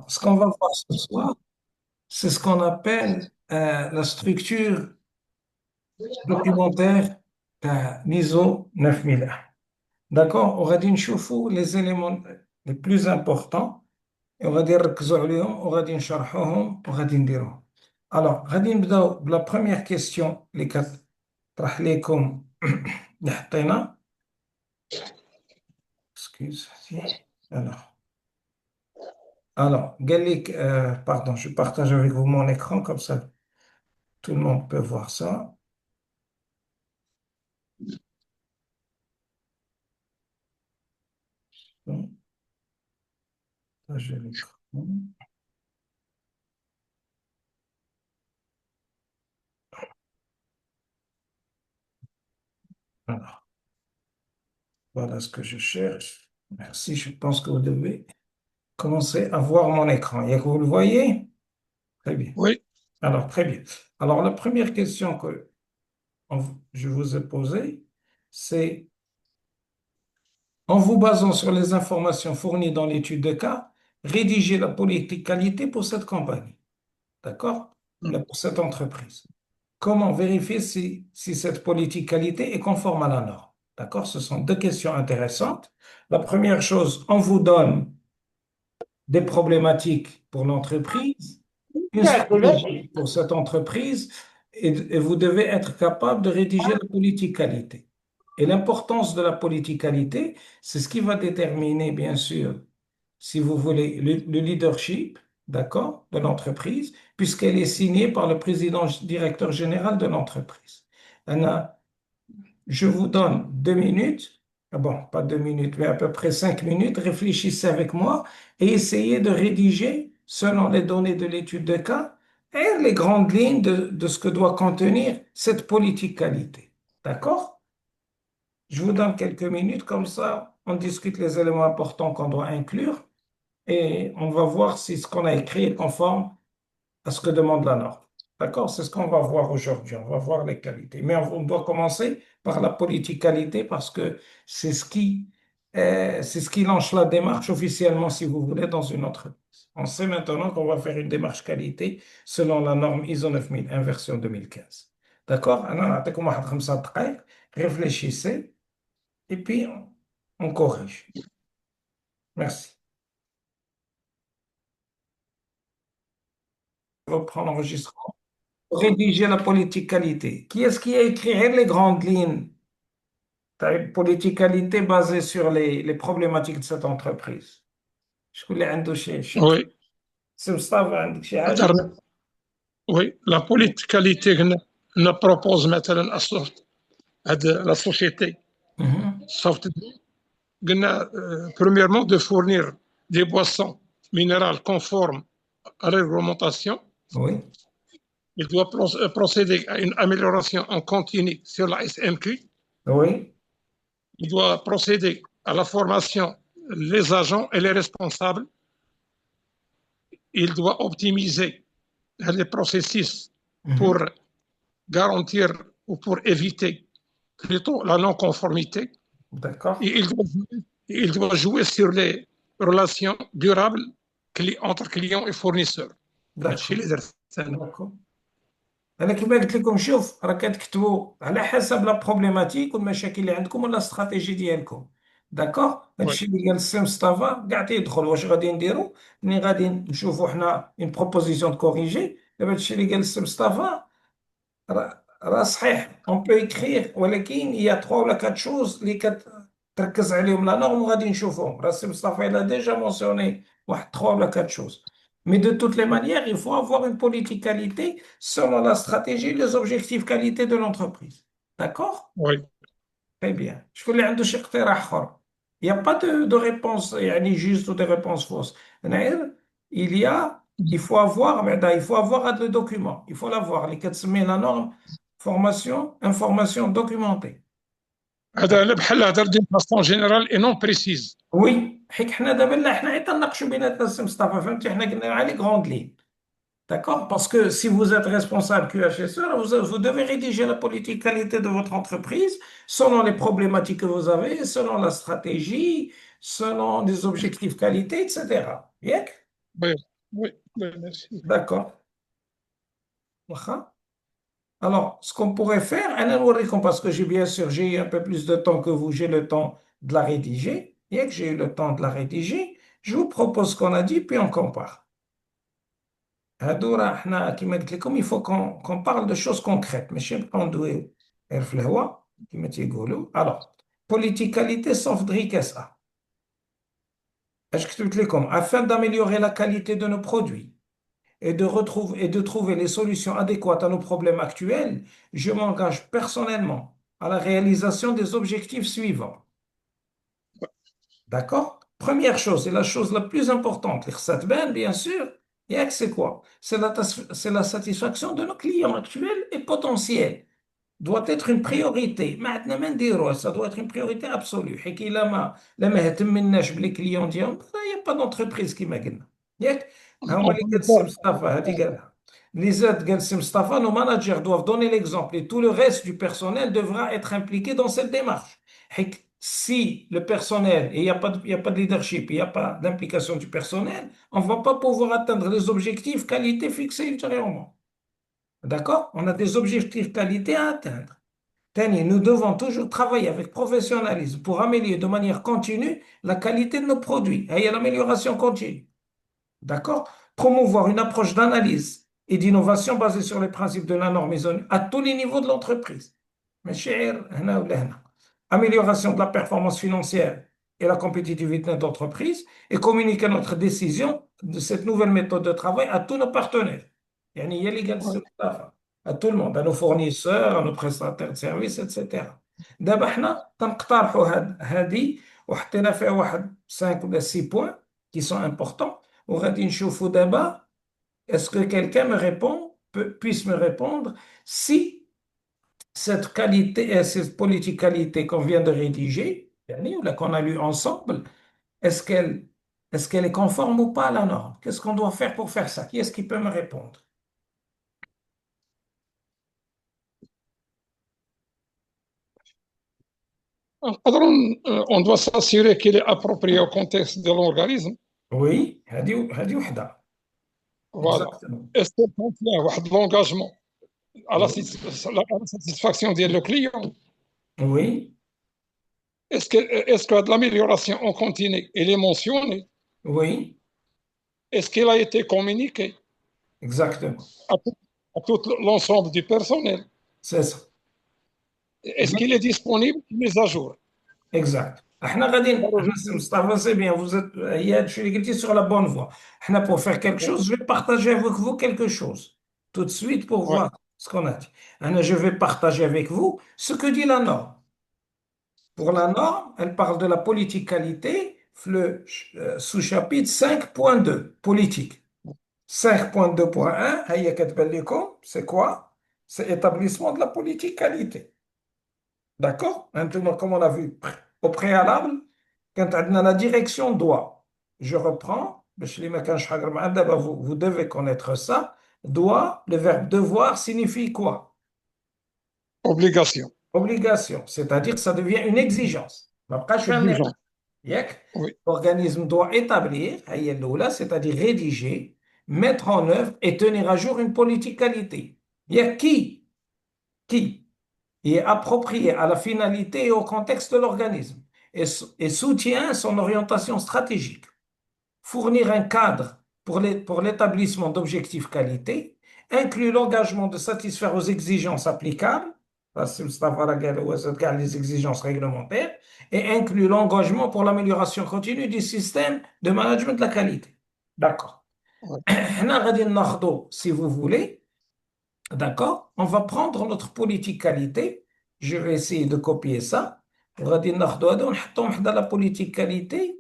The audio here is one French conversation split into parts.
ce qu'on va voir ce soir, c'est ce qu'on appelle la structure documentaire d'ISO 9001. D'accord? On va dire les éléments les plus importants et on va dire نركزوا عليهم وغادي نشرحوهم وغادي نديروهم. Alors, غادي نبداو بلا première question اللي كطرح لكم اللي حطينا. Excuse. Alors, قال لك pardon, je partage avec vous mon écran comme ça tout le monde peut voir ça. Bon, partager l'écran. Alors, voilà ce que je cherche. Merci, je pense que vous devez commencer à voir mon écran. Et que vous le voyez? Très bien. Oui, Alors, très bien. Alors, la première question que je vous ai posée, c'est en vous basant sur les informations fournies dans l'étude de cas, rédigez la politique qualité pour cette compagnie. D'accord? Là, pour cette entreprise. Comment vérifier si cette politique qualité est conforme à la norme? D'accord? Ce sont deux questions intéressantes. La première chose, on vous donne des problématiques pour l'entreprise, une stratégie pour cette entreprise, et vous devez être capable de rédiger la politique qualité. Et l'importance de la politique qualité, c'est ce qui va déterminer, bien sûr, si vous voulez, le leadership, d'accord, de l'entreprise, puisqu'elle est signée par le président directeur général de l'entreprise. Je vous donne 2 minutes, bon, pas 2 minutes, mais à peu près 5 minutes, réfléchissez avec moi et essayez de rédiger, selon les données de l'étude de cas, et les grandes lignes de ce que doit contenir cette politique qualité. D'accord? Je vous donne quelques minutes, comme ça, on discute les éléments importants qu'on doit inclure et on va voir si ce qu'on a écrit est conforme à ce que demande la norme. D'accord? C'est ce qu'on va voir aujourd'hui. On va voir les qualités. Mais on doit commencer par la politique qualité parce que c'est ce qui lance la démarche officiellement, si vous voulez, dans une entreprise. On sait maintenant qu'on va faire une démarche qualité selon la norme ISO 9001 version 2015. D'accord? Alors, نعطيكم واحد 5 دقائق. Réfléchissez et puis on corrige. Merci. Je vais reprendre l'enregistrement. Rédiger la politique qualité. Qui est-ce qui a écrit les grandes lignes de la politique qualité basée sur les problématiques de cette entreprise? شكون اللي عنده شي oui. سي مصطفى عندك شي حاجة؟ هضرنا وي لا بوليتيكاليتي قلنا بروبوز مثلا هاد لا سوسيتي Mhm. سوفت قلنا premièrement de fournir des boissons minérales conformes à la réglementation. Oui, Il doit procéder à une amélioration en continu sur la SMQ. oui, Il doit procéder à la formation les agents et les responsables. Il doit optimiser les processus pour Mhm. garantir ou pour éviter plutôt la non-conformité. D'accord, Et il doit jouer sur les relations durables entre clients et fournisseurs. هادشي d'accord, اللي درت انا. d'accord. انا كما قلت لكم شوف راه كتكتبوا على حسب لا بروبليماتيك والمشاكل اللي عندكم ولا الاستراتيجي ديالكم. داكوغ وي هادشي اللي قال السي مصطفى كاع تيدخل واش غادي نديروا ملي غادي نشوفوا حنا اون بروبوزيسيون دو كوريجي. دابا هادشي اللي قال السي مصطفى راه صحيح اون بو اكرير ولكن يا 3 ولا 4 شوز اللي كتركز عليهم لا نورم وغادي نشوفوهم. راه السي مصطفى il a déjà mentionné واحد 3 ولا 4 choses. Mais de toutes les manières, il faut avoir une politique qualité selon la stratégie et les objectifs qualité de l'entreprise. D'accord? وي Très bien. شكون اللي عنده شي اقتراح اخر؟ Il n'y a pas de réponse يعني juste ou de réponse fausse. هنايا il y a il faut avoir le document. Il faut l'avoir. اللي كتسميه la norme formation information documentée. هذا بحال هضر دي فاسون جينيرال اي نون بريسيز. وي حيت حنا دابا لا حنا غير تناقشوا بيناتنا السي مصطفى فهمتي حنا قلنا على لي غروند لين. D'accord? Parce que si vous êtes responsable QHSE, vous devez rédiger la politique qualité de votre entreprise selon les problématiques que vous avez, selon la stratégie, selon les objectifs qualité, etc. Bien? وي Oui, oui, merci. D'accord. Waha. Alors, ce qu'on pourrait faire, أنا نوريكم, parce que bien sûr, j'ai eu un peu plus de temps que vous, j'ai le temps de la rédiger. Et que j'ai eu le temps de la rédiger, je vous propose ce qu'on a dit, puis on compare. هادو راه حنا كيما قلت لكم, il faut qu'on parle de choses concrètes, ماشي نبقاو ندويو غير في الهوا كيما تيقولوا. Alors, politicalité صافدغي كاسا. اش كتبت لكم afin d'améliorer la qualité de nos produits et de trouver les solutions adéquates à nos problèmes actuels, je m'engage personnellement à la réalisation des objectifs suivants. D'accord? Première chose, et la chose la plus importante, l'Ikhsatban, bien sûr, et c'est quoi? C'est la satisfaction de nos clients actuels et potentiels. Doit être une priorité. Maintenant, ما نديروها, ça doit être une priorité absolue. حكي لا ما اهتمناش بلي كليون ديالهم, il n'y a pas d'entreprise كيما قلنا. ياك؟ ها هما اللي قال السي مصطفى, هذه قالها. اللي زاد قال السي مصطفى, nos managers doivent donner l'exemple et tout le reste du personnel devra être impliqué dans cette démarche. Si le personnel, et il y a pas de leadership, il n'y a pas d'implication du personnel, on ne va pas pouvoir atteindre les objectifs qualité fixés ultérieurement. D'accord? On a des objectifs qualité à atteindre. Tani, nous devons toujours travailler avec professionnalisme pour améliorer de manière continue la qualité de nos produits. Et il y a l'amélioration continue. D'accord? Promouvoir une approche d'analyse et d'innovation basée sur les principes de la norme ISO à tous les niveaux de l'entreprise. Amélioration de la performance financière et la compétitivité de l'entreprise et communiquer notre décision de cette nouvelle méthode de travail à tous nos partenaires. يعني هي اللي قالت Oui. السلطة. À tout le monde, à nos fournisseurs, à nos prestataires de services, etc. دابا حنا تنقترحوا هذه وحطينا فيها واحد 5 ولا 6 points qui sont importants. وغادي نشوفوا دابا est-ce que quelqu'un me répond, puisse me répondre si cette qualité, cette politique qualité qu'on vient de rédiger, ou là qu'on a lu ensemble, est-ce qu'elle est-ce qu'elle est conforme ou pas à la norme? Qu'est-ce qu'on doit faire pour faire ça? Qui est-ce qui peut me répondre? On doit s'assurer qu'il est approprié au contexte de l'organisme. Oui, هذه وحدة. Voilà. Exactement. Est-ce qu'il contient l'engagement à la Oui, à la satisfaction du client? oui, Est-ce que de l'amélioration en continu, il est mentionné? oui, Est-ce qu'il a été communiqué exactement. à tout, à tout l'ensemble du personnel? C'est ça. Est-ce qu'il est disponible mis à jour? Exact. احنا سي مصطفى, c'est bien, vous êtes, il y a tu es sur la bonne voie. احنا pour faire quelque chose, je vais partager avec vous quelque chose tout de suite pour Ouais, voir ce qu'on a dit. Je vais partager avec vous ce que dit la norme. Pour la norme, elle parle de la politique qualité, le sous-chapitre 5.2, politique. 5.2.1, هيا كتبان لكم, c'est quoi? C'est établissement de la politique qualité. D'accord? Maintenant, comme on a vu au préalable, quand on a la direction doit, je reprends, vous devez connaître ça. Doit, le verbe devoir signifie quoi? obligation, Obligation, c'est-à-dire que ça devient une exigence. exigeant. Oui, L'organisme doit établir, c'est-à-dire rédiger, mettre en œuvre et tenir à jour une politique qualité. Il y a qui est approprié à la finalité et au contexte de l'organisme et soutient son orientation stratégique. Fournir un cadre pour l'établissement d'objectifs qualité, inclut l'engagement de satisfaire aux exigences applicables, les exigences réglementaires, et inclut l'engagement pour l'amélioration continue du système de management de la qualité. D'accord. oui, Si vous voulez, d'accord? On va prendre notre politique qualité. Je vais essayer de copier ça. وغادي ناخدو هذا ونحطهم حدا la politique qualité.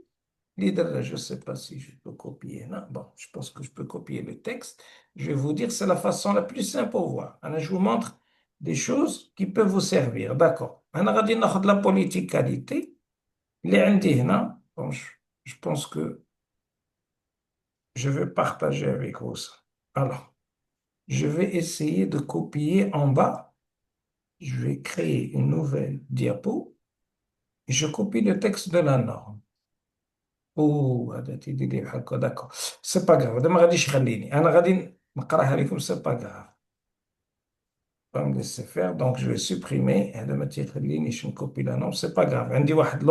Je ne sais pas si je peux copier. Non? Bon, je pense que je peux copier le texte. Je vais vous dire, c'est la façon la plus simple pour voir. Alors, je vous montre des choses qui peuvent vous servir. D'accord. أنا غادي ناخد la politique qualité. اللي عندي هنا. Bon, je pense que je vais partager avec vous ça. Alors, je vais essayer de copier en bas. Je vais créer une nouvelle diapo et je copie le texte de la norme. اوه هذا تيدي لي بحال هكا داكور. سي با غاف، هذا ما غاديش يخليني انا غادي نقراها لكم. سي با غاف. pas me laisser faire donc je vais supprimer هذا ما تيخلينيش نكوبي لا نو. سي با غاف. عندي واحد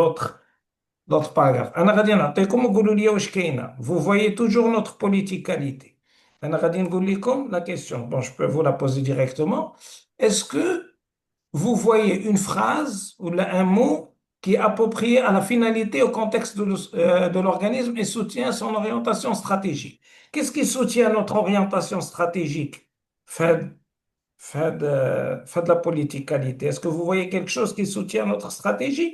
l'autre paragraphe. انا غادي نعطيكم وقولوا لي واش كاينه. vous voyez toujours notre politique qualité. انا غادي نقول لكم la question. Bon, je peux vous la poser directement. Est-ce que vous voyez une phrase ou un mot qui est approprié à la finalité, au contexte de l'organisme et soutient son orientation stratégique? Qu'est-ce qui soutient notre orientation stratégique? Fait de la politique qualité. Est-ce que vous voyez quelque chose qui soutient notre stratégie?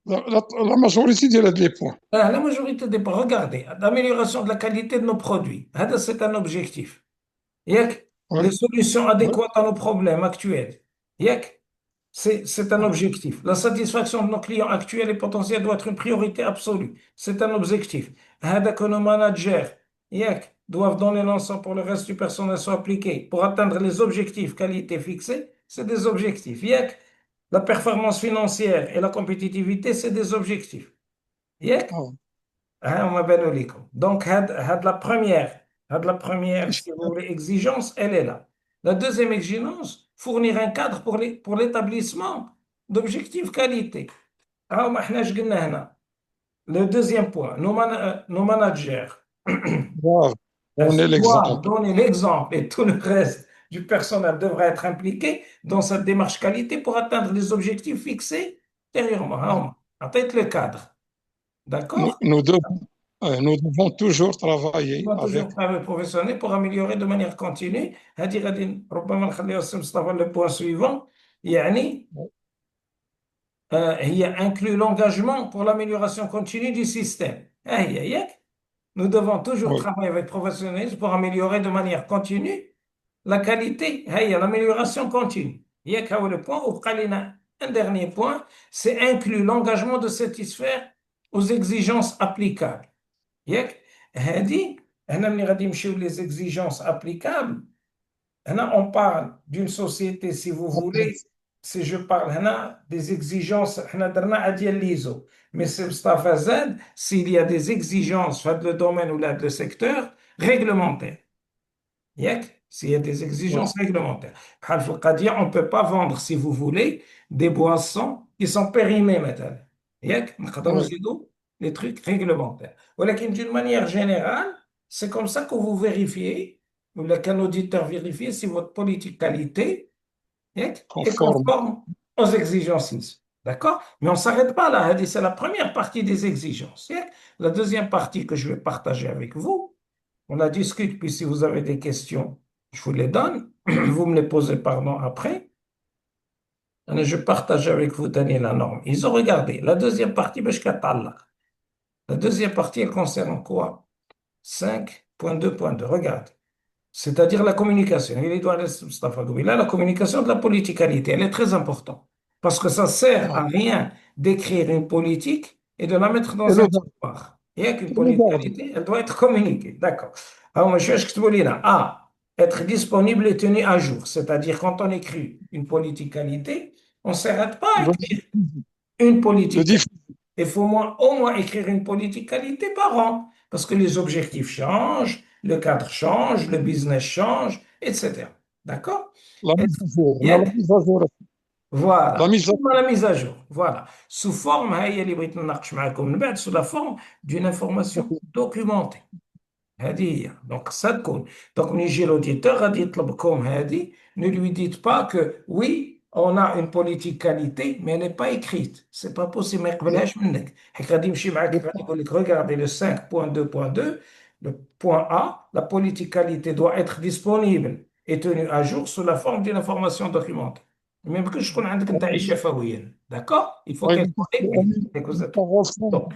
La majorité des points. La majorité des points, regardez, l'amélioration de la qualité de nos produits. C'est un objectif. Yak, Oui, les solutions oui, adéquates à nos problèmes actuels. Yak, c'est un objectif. La satisfaction de nos clients actuels et potentiels doit être une priorité absolue. C'est un objectif. Que nos managers yak, doivent donner l'ensemble pour le reste du personnel soit appliqué pour atteindre les objectifs qualité fixés. C'est des objectifs. Yak, la performance financière et la compétitivité, c'est des objectifs. Yak. ah, وما بانوا لكم دونك هاد لا première si vous voulez exigence elle est là. La deuxième exigence, fournir un cadre pour l'établissement d'objectifs qualité. ها ما احناش قلنا هنا. Le deuxième point, nos managers grave. On est doivent l'exemple. donner l'exemple et tout le reste du personnel devrait être impliqué dans cette démarche qualité pour atteindre les objectifs fixés ultérieurement. Atteindre le cadre. Nous, D'accord? nous devons, nous devons toujours On travailler va toujours avec. travailler professionnel pour améliorer de manière continue. هذه غادي ربما نخليها السي مصطفى le point suivant. يعني هي inclut l'engagement pour l'amélioration continue du système. هي ياك. Nous devons toujours Oui, travailler avec professionnalisme pour améliorer de manière continue la qualité. هي l'amélioration continue. ياك هو le point. وبقى لنا un dernier point, c'est inclut l'engagement de satisfaire aux exigences applicables. ياك هذه هنا ملي غادي نمشيو les exigences applicables. هنا on parle d'une société si vous voulez. Si je parle هنا des exigences حنا درنا ديال l'ISO mais c'est Mustafa Z s'il y a des exigences dans le domaine ou le secteur réglementaire. ياك s'il y a des oui, exigences réglementaires. بحال في القضية on ne peut pas vendre si vous voulez des boissons qui sont périmées مثلا. ياك نقدروا oui, نزيدوا les trucs réglementaires. ولكن d'une manière générale, c'est comme ça que vous vérifiez ou qu'un auditeur vérifie si votre politique qualité ياك est conforme. conforme aux exigences ISO. D'accord? Mais on ne s'arrête pas là. C'est la première partie des exigences. ياك. La deuxième partie que je vais partager avec vous, on la discute, puis si vous avez des questions, je vous les donne. Vous me les posez, pardon, après. Et je partage avec vous, Daniel, la norme. Ils ont regardé. La deuxième partie, ben, la deuxième partie, elle concerne quoi? 5.2.2. Regarde. C'est-à-dire la communication. Il doit Mustafa Goubi. Là, la communication de la politique qualité, elle est très importante. Parce que ça ne sert Ah, à rien d'écrire une politique et de la mettre et dans un le tiroir. Il n'y a qu'une le politique garde. qualité, elle doit être communiquée. D'accord. Alors, monsieur, je te dis là, A, être disponible et tenu à jour. C'est-à-dire, quand on écrit une politique qualité, on ne s'arrête pas à Le, écrire une le politique qualité. diff- Il faut au moins écrire une politique qualité par an. Parce que les objectifs changent, le cadre change, le business change, etc. D'accord? la Et- mise à jour. On a la Yak. mise à jour. La Voilà. mise à Sous la mise à jour. Voilà. Sous forme, هي اللي بغيت نناقش معكم من بعد, sous la forme d'une information jour. documentée. هذه هي. Donc, ça تكون. Donc, من يجي l'auditeur غادي يطلبكم هذه. Ne lui dites pas que oui, on a une politique qualité, mais elle n'est pas écrite. C'est pas possible. ما يقبلهاش منك. حيت غادي يمشي معك غادي يقول لك regardez le 5.2.2, le point A, la politique qualité doit être disponible et tenue à jour sous la forme d'une information documentée. ما يمكنش تكون عندك انت عيش شفويا. D'accord? Il faut qu'elle soit écrite. C'est que ça. Donc,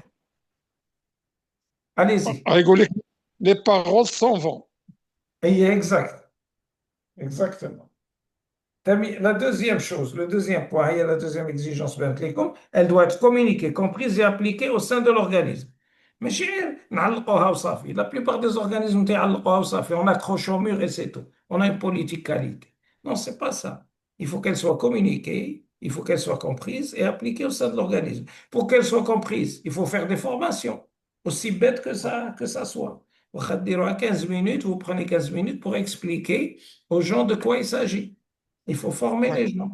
allez-y. À rigoler. Les paroles s'en vont. Et exact. Exactement. La deuxième chose, le deuxième point, il y a la deuxième exigence, ben, elle doit être communiquée, comprise et appliquée au sein de l'organisme. ماشي غير نعلقوها وصافي. La plupart des organismes تيعلقوها وصافي. On accroche au mur et c'est tout. On a une politique qualité. Non, c'est pas ça. Il faut qu'elle soit communiquée, il faut qu'elle soit comprise et appliquée au sein de l'organisme. Pour qu'elle soit comprise, il faut faire des formations, aussi bête que ça soit. Vous à 15 minutes, vous prenez 15 minutes pour expliquer aux gens de quoi il s'agit. Il faut former Ouais. les gens.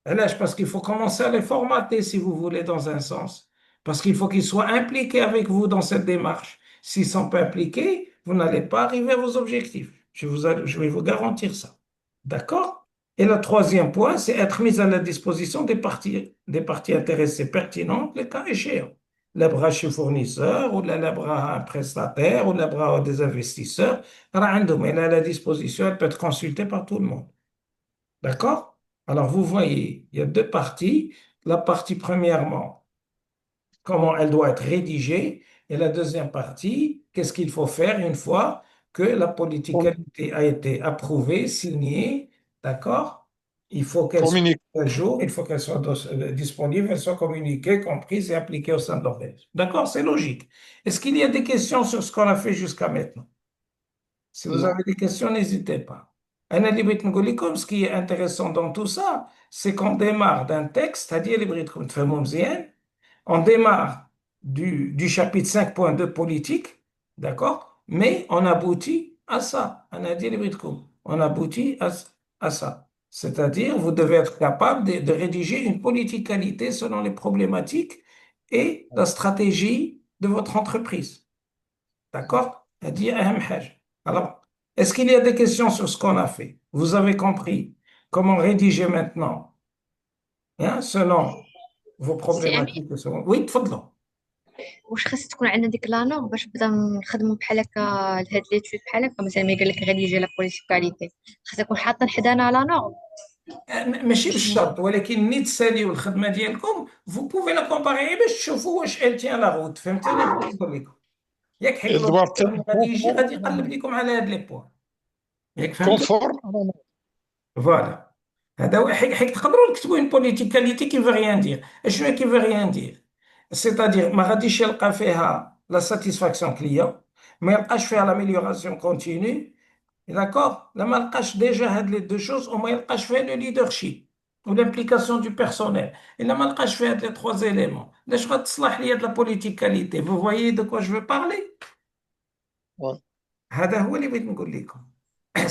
Et là, parce qu'il faut commencer à les formater, si vous voulez, dans un sens. Parce qu'il faut qu'ils soient impliqués avec vous dans cette démarche. S'ils ne sont pas impliqués, vous n'allez pas arriver à vos objectifs. Je vais vous garantir ça. D'accord? Et le troisième point, c'est être mis à la disposition des parties intéressées pertinentes, le cas échéant. Le bras chez fournisseur, ou le bras à un prestataire, ou le bras des investisseurs. Elle est à la disposition, elle peut être consultée par tout le monde. D'accord? Alors, vous voyez, il y a deux parties. La partie, premièrement, comment elle doit être rédigée. Et la deuxième partie, qu'est-ce qu'il faut faire une fois que la politique qualité a été approuvée, signée, d'accord? Il faut qu'elle soit Communique. à jour, il faut qu'elle soit disponible, elle soit communiquée, comprise et appliquée au sein de l'organisme. D'accord? C'est logique. Est-ce qu'il y a des questions sur ce qu'on a fait jusqu'à maintenant? Si vous Non. avez des questions, n'hésitez pas. أنا اللي بغيت نقول لكم, ce qui est intéressant dans tout ça, c'est qu'on démarre d'un texte, c'est-à-dire اللي بغيتكم تفهموا مزيان. On démarre du chapitre 5.2 politique, d'accord? Mais on aboutit à ça. On aboutit à ça. C'est-à-dire, vous devez être capable de rédiger une politique qualité selon les problématiques et la stratégie de votre entreprise. D'accord? C'est-à-dire, أهم حاجة. Alors, est-ce qu'il y a des questions sur ce qu'on a fait? Vous avez compris comment rédiger maintenant, hein, selon vos سي امين، problématiques. Oui, تفضلوا. واش خاص تكون عندنا ديك لانور باش نبدا نخدموا بحال هكا لهاد ليتود بحال هكا؟ مثلا ملي قال لك غادي يجي لا بوليتيك كاليتي، خاص نكون حاطين حدانا لانور ماشي باش ن... بالشرط, ولكن ني تساليو الخدمه ديالكم vous pouvez la comparer باش تشوفوا واش elle tient la route. فهمتوني اش بغيت نقول لكم؟ ياك حيت Elle doit l'auditeur être اللي غادي يجي غادي يقلب لكم على هاد لي بوان. ياك فهمتوا؟ conforme à la norme. فوالا. هذا هو حيت تقدروا تكتبوا une politique qualité qui veut rien dire. اشنو qui veut rien dire? C'est-à-dire ما غاديش يلقى فيها la satisfaction client, ما يلقاش فيها l'amélioration continue. D'accord? Là, malgré déjà les deux choses, au moins il fait le leadership ou l'implication du personnel. Et là, malgré fait les trois éléments. Là, je vais de la politique qualité. Vous voyez de quoi je veux parler? Ouais. هذا هو اللي بغيت نقول لكم.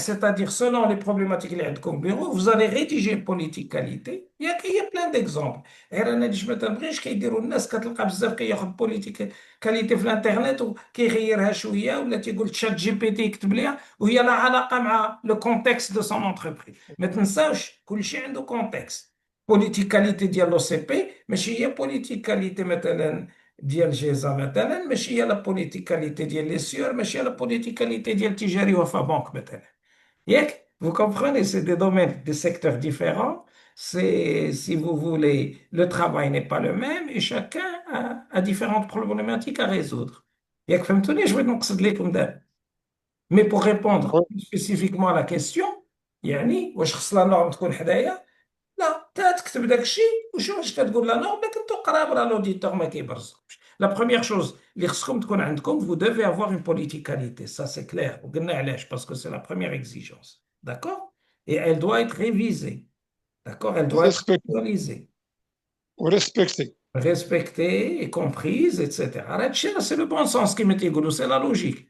C'est-à-dire, selon les problématiques اللي عندكم au bureau, vous allez rédiger une politique qualité. Il y a plein d'exemples. غير انا اللي ما تنبغيش كيديروا الناس, كتلقى بزاف كياخذ بوليتيك كاليتي في الانترنت وكيغيرها شويه, ولا تيقول تشات جي بي تي يكتب ليها وهي لا علاقه مع لو كونتكست دو سون انتربريز. ما تنساوش كل شيء عنده كونتكست. بوليتيك كاليتي ديال لو سي بي ماشي هي بوليتيك كاليتي مثلا ديال جيزا, مثلا ماشي هي لا بوليتيك كاليتي ديال لي سيور, ماشي هي لا بوليتيك كاليتي ديال تجاري وفا بنك مثلا. Yek, vous comprenez, c'est des domaines, des secteurs différents. C'est, si vous voulez, le travail n'est pas le même et chacun a différentes problématiques à résoudre. Yek, فهمتوني, je vais donc لكم دابا. Mais pour répondre Ouais. plus spécifiquement à la question, يعني واش خص لا نورم تكون حدايا؟ لا, تكتب داك الشيء وشوف واش كتقول لا نورم, لكن تقرا راه لوديتور ما كيبرزقش. La première chose, اللي خصكم تكون عندكم, vous devez avoir une politique qualité. Ça, c'est clair. وقلنا علاش, parce que c'est la première exigence. D'accord? Et elle doit être révisée. D'accord? Elle doit être Respecter. actualisée, Respecter. respectée et comprise, etc. هادشي راه c'est le bon sens كما تيقولوا, c'est la logique.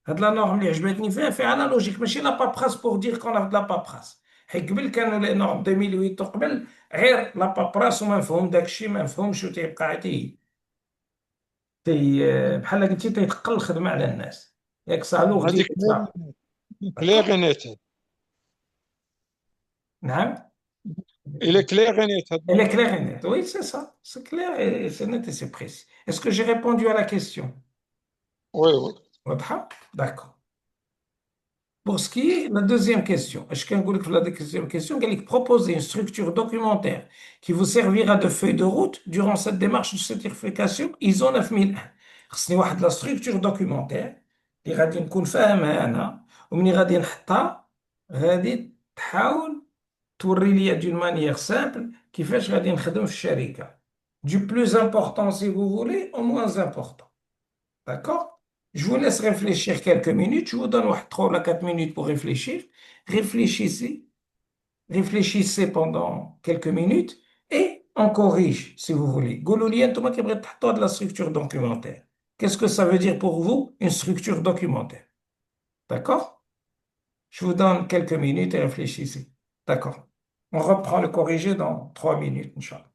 هاد لا نورم اللي عجبتني فيها لا لوجيك, ماشي لا بابراس pour dire qu'on a de la paperasse. حيت قبل كانوا لي نورم 2008 وقبل غير لا بابراس وما مفهوم داك الشيء, ما مفهومش وتيبقى عادي. بحال قلتي تيتقل الخدمه على الناس. ياك صالوغ هذيك ديال صح. clair et net. نعم. Il est clair et net. Elle est claire et nette. Oui, c'est ça. C'est clair et c'est net et c'est précis. Est-ce que j'ai répondu à la question? Oui, oui. واضحة? D'accord. Pour ce qui est de la deuxième question, est-ce qu'un gars la deuxième question, quelle proposer une structure documentaire qui vous servira de feuille de route durant cette démarche de certification ISO 9001. خصني واحد la structure documentaire اللي غادي نكون فاهمها أنا, ومني غادي نحطها غادي تحاول توري لي d'une manière simple كيفاش غادي نخدم في الشركة. Du plus important si vous voulez au moins important. D'accord? Je vous laisse réfléchir quelques minutes. Je vous donne 3 ou 4 minutes pour réfléchir. Réfléchissez, réfléchissez pendant quelques minutes et on corrige si vous voulez. Goulouli, انتم كيبغي تحطوا de la structure documentaire. Qu'est-ce que ça veut dire pour vous, une structure documentaire? D'accord? Je vous donne quelques minutes et réfléchissez. D'accord. On reprend le corrigé dans 3 minutes, Inch'Allah.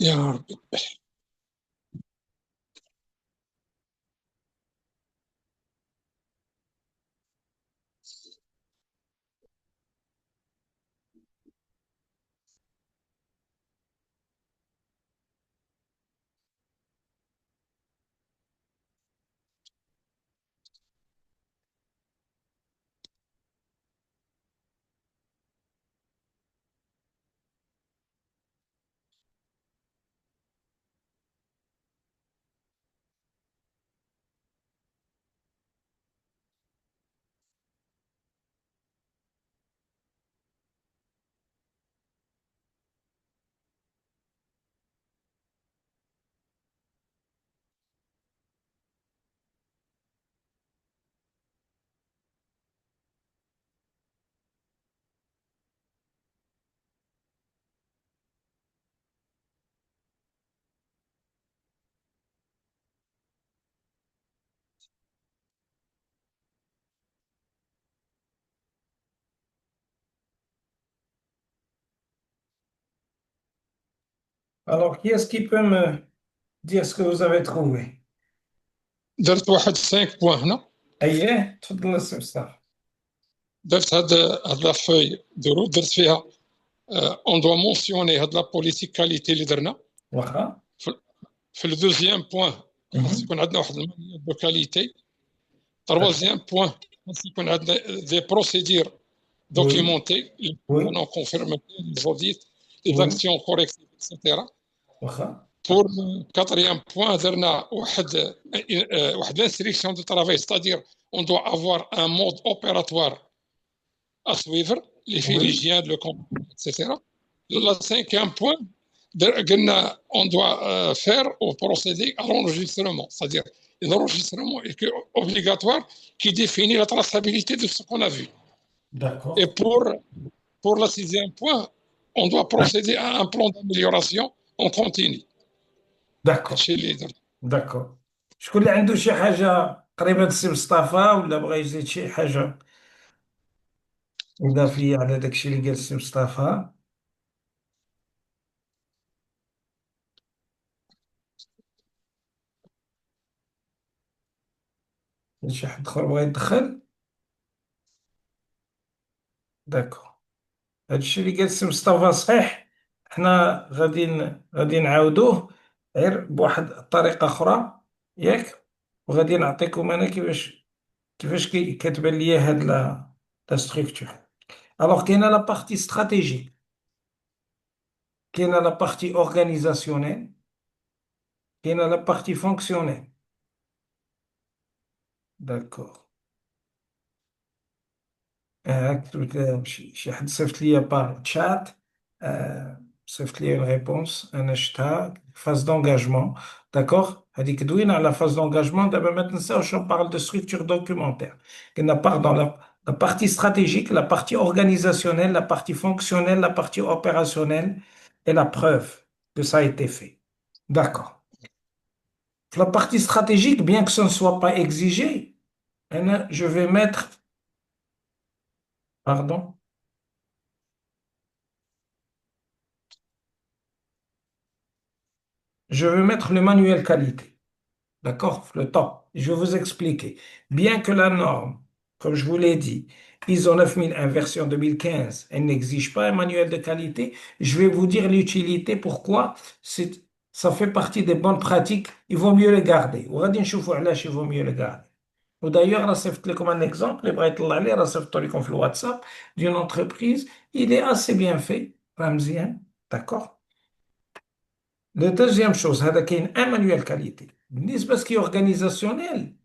يا ربي. Alors, qui est-ce qui peut me dire ce que vous avez trouvé? درت واحد 5 بوان هنا. أيه تفضل السي مصطفى. درت هاد لا فوي دو روت درت فيها اون دوا مونسيوني هاد لا بوليتيك كاليتي اللي درنا. واخا. في الدوزيام بوان خاص يكون عندنا واحد المانيير دو كاليتي. تروازيام بوان خاص يكون عندنا دي بروسيدير وي دوكيومونتي وي اون كونفيرم لي زوديت لي وي زاكسيون كوريكتيف اكسيتيرا. واخا. Pour le quatrième point, l'instruction de travail, c'est-à-dire on doit avoir un mode opératoire à suivre, les وي l'hygiène, le comportement, etc. Le cinquième point, on doit faire ou procéder à l'enregistrement, c'est-à-dire l'enregistrement est obligatoire qui définit la traçabilité de ce qu'on a vu. Et D'accord. pour le sixième point, on doit procéder à un plan d'amélioration en continu. d'accord d'accord. شكون اللي عنده شي حاجة قريبة للسي مصطفى ولا بغى يزيد شي حاجة إضافية على داكشي اللي قال السي مصطفى؟ شي حد آخر بغى يدخل؟ داكور. هادشي اللي قال السي مصطفى صحيح. حنا غادي نعاودوه غير بواحد الطريقة أخرى، ياك؟ وغادي نعطيكم أنا كيفاش كتبان ليا هاد لا ستركتور. الوغ كاينة لا بارتي استراتيجيك، كاينة لا بارتي اورغانيزاسيونيل، كاينة لا بارتي فونكسيونيل. داكور. كتبت شي حد صيفط ليا بار تشات، صيفط ليا ريبونس انا شفتها فاز دونجاجمون. داكور، هذيك دوينا على فاز دونجاجمون. دابا ما تنساوش on parle de structure documentaire. قلنا dans la partie stratégique, la partie organisationnelle, la partie fonctionnelle, la partie opérationnelle et la preuve que ça a été fait. D'accord. La partie stratégique, bien que ce ne soit pas exigé, je vais mettre, pardon, je vais mettre le manuel qualité. D'accord? Le temps. Je vais vous expliquer. Bien que la norme, comme je vous l'ai dit, ISO 9001 version 2015, elle n'exige pas un manuel de qualité, je vais vous dire l'utilité, pourquoi ça fait partie des bonnes pratiques, il vaut mieux les garder. وغادي نشوفوا علاش il vaut mieux les garder. D'ailleurs, راه صيفط لكم un exemple, اللي بغا يطلع عليه راه صيفطو لكم في الواتساب d'une entreprise, il est assez bien fait, راه مزيان. D'accord? La deuxième chose, هذا كاين un manuel qualité. بالنسبة ce qui est organisationnel,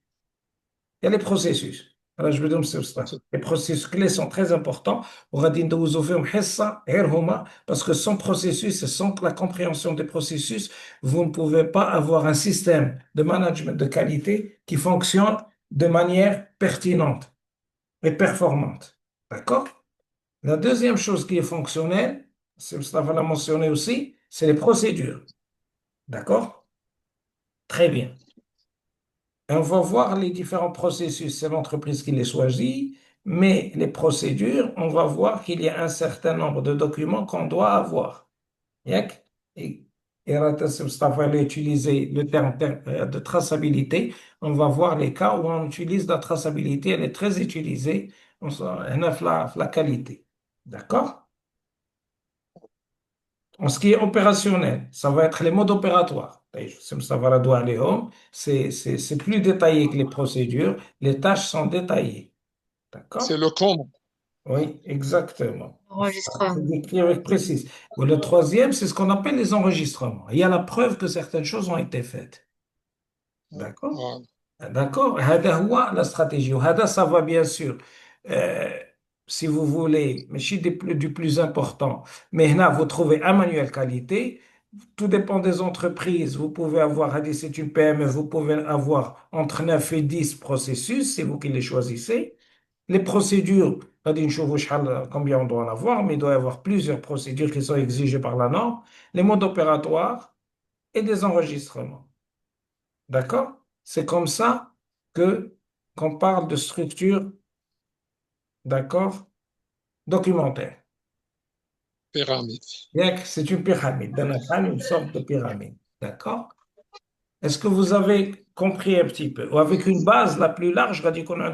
il y a les processus. Alors, je vais dire, monsieur Mustafa, les processus clés sont très importants. وغادي ندوزو فيهم حصة غير هما parce que sans processus et sans la compréhension des processus, vous ne pouvez pas avoir un système de management de qualité qui fonctionne de manière pertinente et performante. D'accord? La deuxième chose qui est fonctionnelle, M. Mustafa l'a mentionné aussi, c'est les procédures. D'accord? Très bien. Et on va voir les différents processus. C'est l'entreprise qui les choisit, mais les procédures, on va voir qu'il y a un certain nombre de documents qu'on doit avoir. Yak? Et Ratas Mustafa a utilisé le terme de traçabilité. On va voir les cas où on utilise la traçabilité. Elle est très utilisée. On a la qualité. D'accord? En ce qui est opérationnel, ça va être les modes opératoires. C'est plus détaillé que les procédures. Les tâches sont détaillées. C'est D'accord? le comment. Oui, exactement. C'est enregistrement. décrit avec précision. Le troisième, c'est ce qu'on appelle les enregistrements. Il y a la preuve que certaines choses ont été faites. D'accord? Voilà. D'accord. هذا هو la stratégie. وهذا, ça va bien sûr. Euh, si vous voulez, mais du plus important. Mais là, vous trouvez un manuel qualité. Tout dépend des entreprises. Vous pouvez avoir, c'est une PME, vous pouvez avoir entre 9 et 10 processus. C'est vous qui les choisissez. Les procédures, غادي نشوفوا combien on doit en avoir, mais il doit y avoir plusieurs procédures qui sont exigées par la norme. Les modes opératoires et des enregistrements. D'accord? C'est comme ça que qu'on parle de structure, d'accord, documentaire. Pyramide. Bien que c'est une pyramide, une sorte de pyramide. D'accord? Est-ce que vous avez compris un petit peu? Ou avec une base la plus large,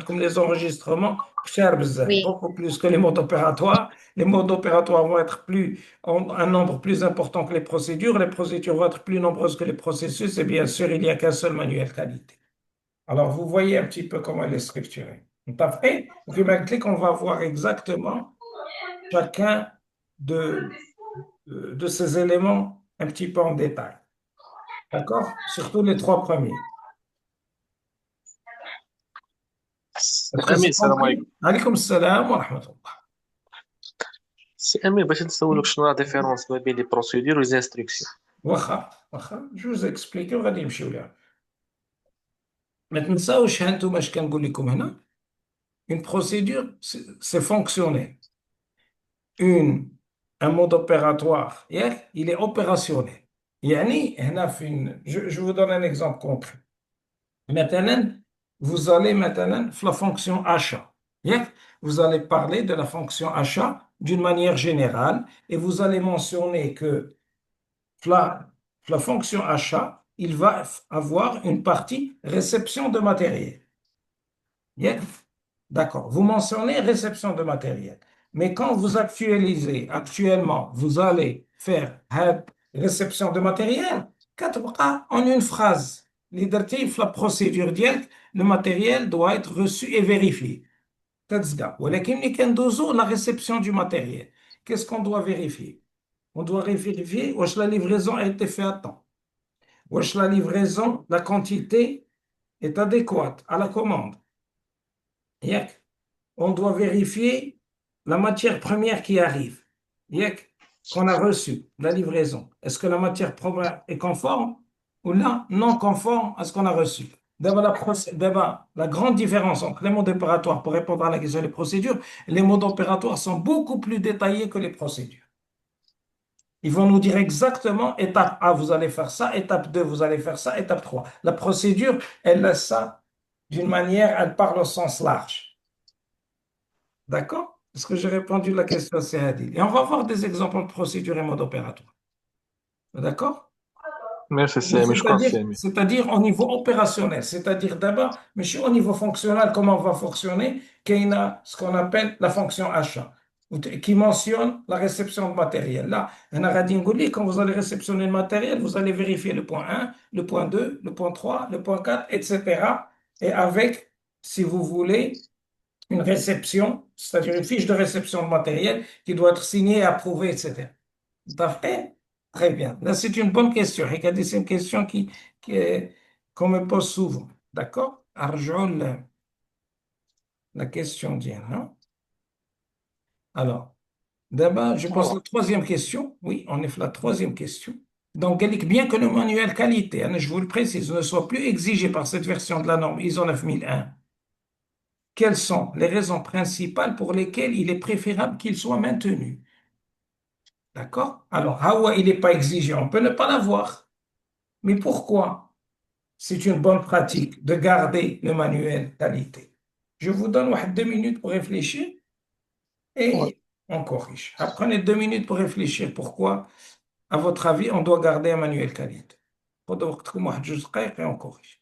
comme les enregistrements, cher bzaf, Oui. beaucoup plus que les modes opératoires. Les modes opératoires vont être un nombre plus important que les procédures. Les procédures vont être plus nombreuses que les processus. Et bien sûr, il n'y a qu'un seul manuel qualité. Alors, vous voyez un petit peu comment elle est structurée. Après, on va voir exactement chacun de, de ces éléments un petit peu en détail. D'accord? Surtout les trois premiers. Est-ce que أمين c'est السلام compris? عليكم. Alaykoum salam wa rahmatullah. سي امين باش نسولك شنو لا ديفيرونس ما بين لي بروسيدور ولي انستركسيون. واخا جو اكسبليكي وغادي نمشيو لها. ما تنساوش ها انتم اش كنقول لكم هنا. Une procédure, c'est fonctionnel. Un mode opératoire, il est opérationnel. يعني هنا je vous donne un exemple concret. Maintenant, vous allez maintenant la fonction achat. Vous allez parler de la fonction achat d'une manière générale et vous allez mentionner que la fonction achat, il va avoir une partie réception de matériel. D'accord. Vous mentionnez réception de matériel. Mais quand vous actuellement, vous allez faire réception de matériel, en une phrase. La procédure ديالك, le matériel doit être reçu et vérifié. La réception du matériel. Qu'est-ce qu'on doit vérifier? On doit vérifier si la livraison a été faite à temps. Si la livraison, la quantité est adéquate à la commande. On doit vérifier la matière première qui arrive, qu'on a reçue, la livraison. Est-ce que la matière première est conforme ou non conforme à ce qu'on a reçu? D'abord, la grande différence entre les modes opératoires, pour répondre à la question des procédures, les modes opératoires sont beaucoup plus détaillés que les procédures. Ils vont nous dire exactement, étape A, vous allez faire ça, étape 2, vous allez faire ça, étape 3. La procédure, elle laisse ça d'une manière, elle parle au sens large. D'accord? Est-ce que j'ai répondu à la question, c'est Adil? Et on va voir des exemples de procédures et modes opératoires. D'accord? ميرسي سي امين شكرا سي امين. C'est-à-dire au niveau opérationnel, c'est-à-dire d'abord, mais au niveau fonctionnel, comment on va fonctionner, qu'il y a ce qu'on appelle la fonction achat, qui mentionne la réception de matériel. Là, quand vous allez réceptionner le matériel, vous allez vérifier le point 1, le point 2, le point 3, le point 4, etc. Et avec, si vous voulez, une réception, c'est-à-dire une fiche de réception de matériel qui doit être signée et approuvée, etc. D'accord? Très bien. Là, c'est une bonne question. C'est une question qu'on me pose souvent. D'accord? Arjol, la question vient, non? Alors, d'abord, je pose la troisième question. Oui, on est la troisième question. Donc, bien que le manuel qualité, je vous le précise, ne soit plus exigé par cette version de la norme ISO 9001, quelles sont les raisons principales pour lesquelles il est préférable qu'il soit maintenu? D'accord? Alors, Hawa, il n'est pas exigé, on peut ne pas l'avoir. Mais pourquoi c'est une bonne pratique de garder le manuel qualité? Je vous donne 2 minutes pour réfléchir et on corrige. Prenez 2 minutes pour réfléchir pourquoi, à votre avis, on doit garder un manuel qualité. Et on corrige.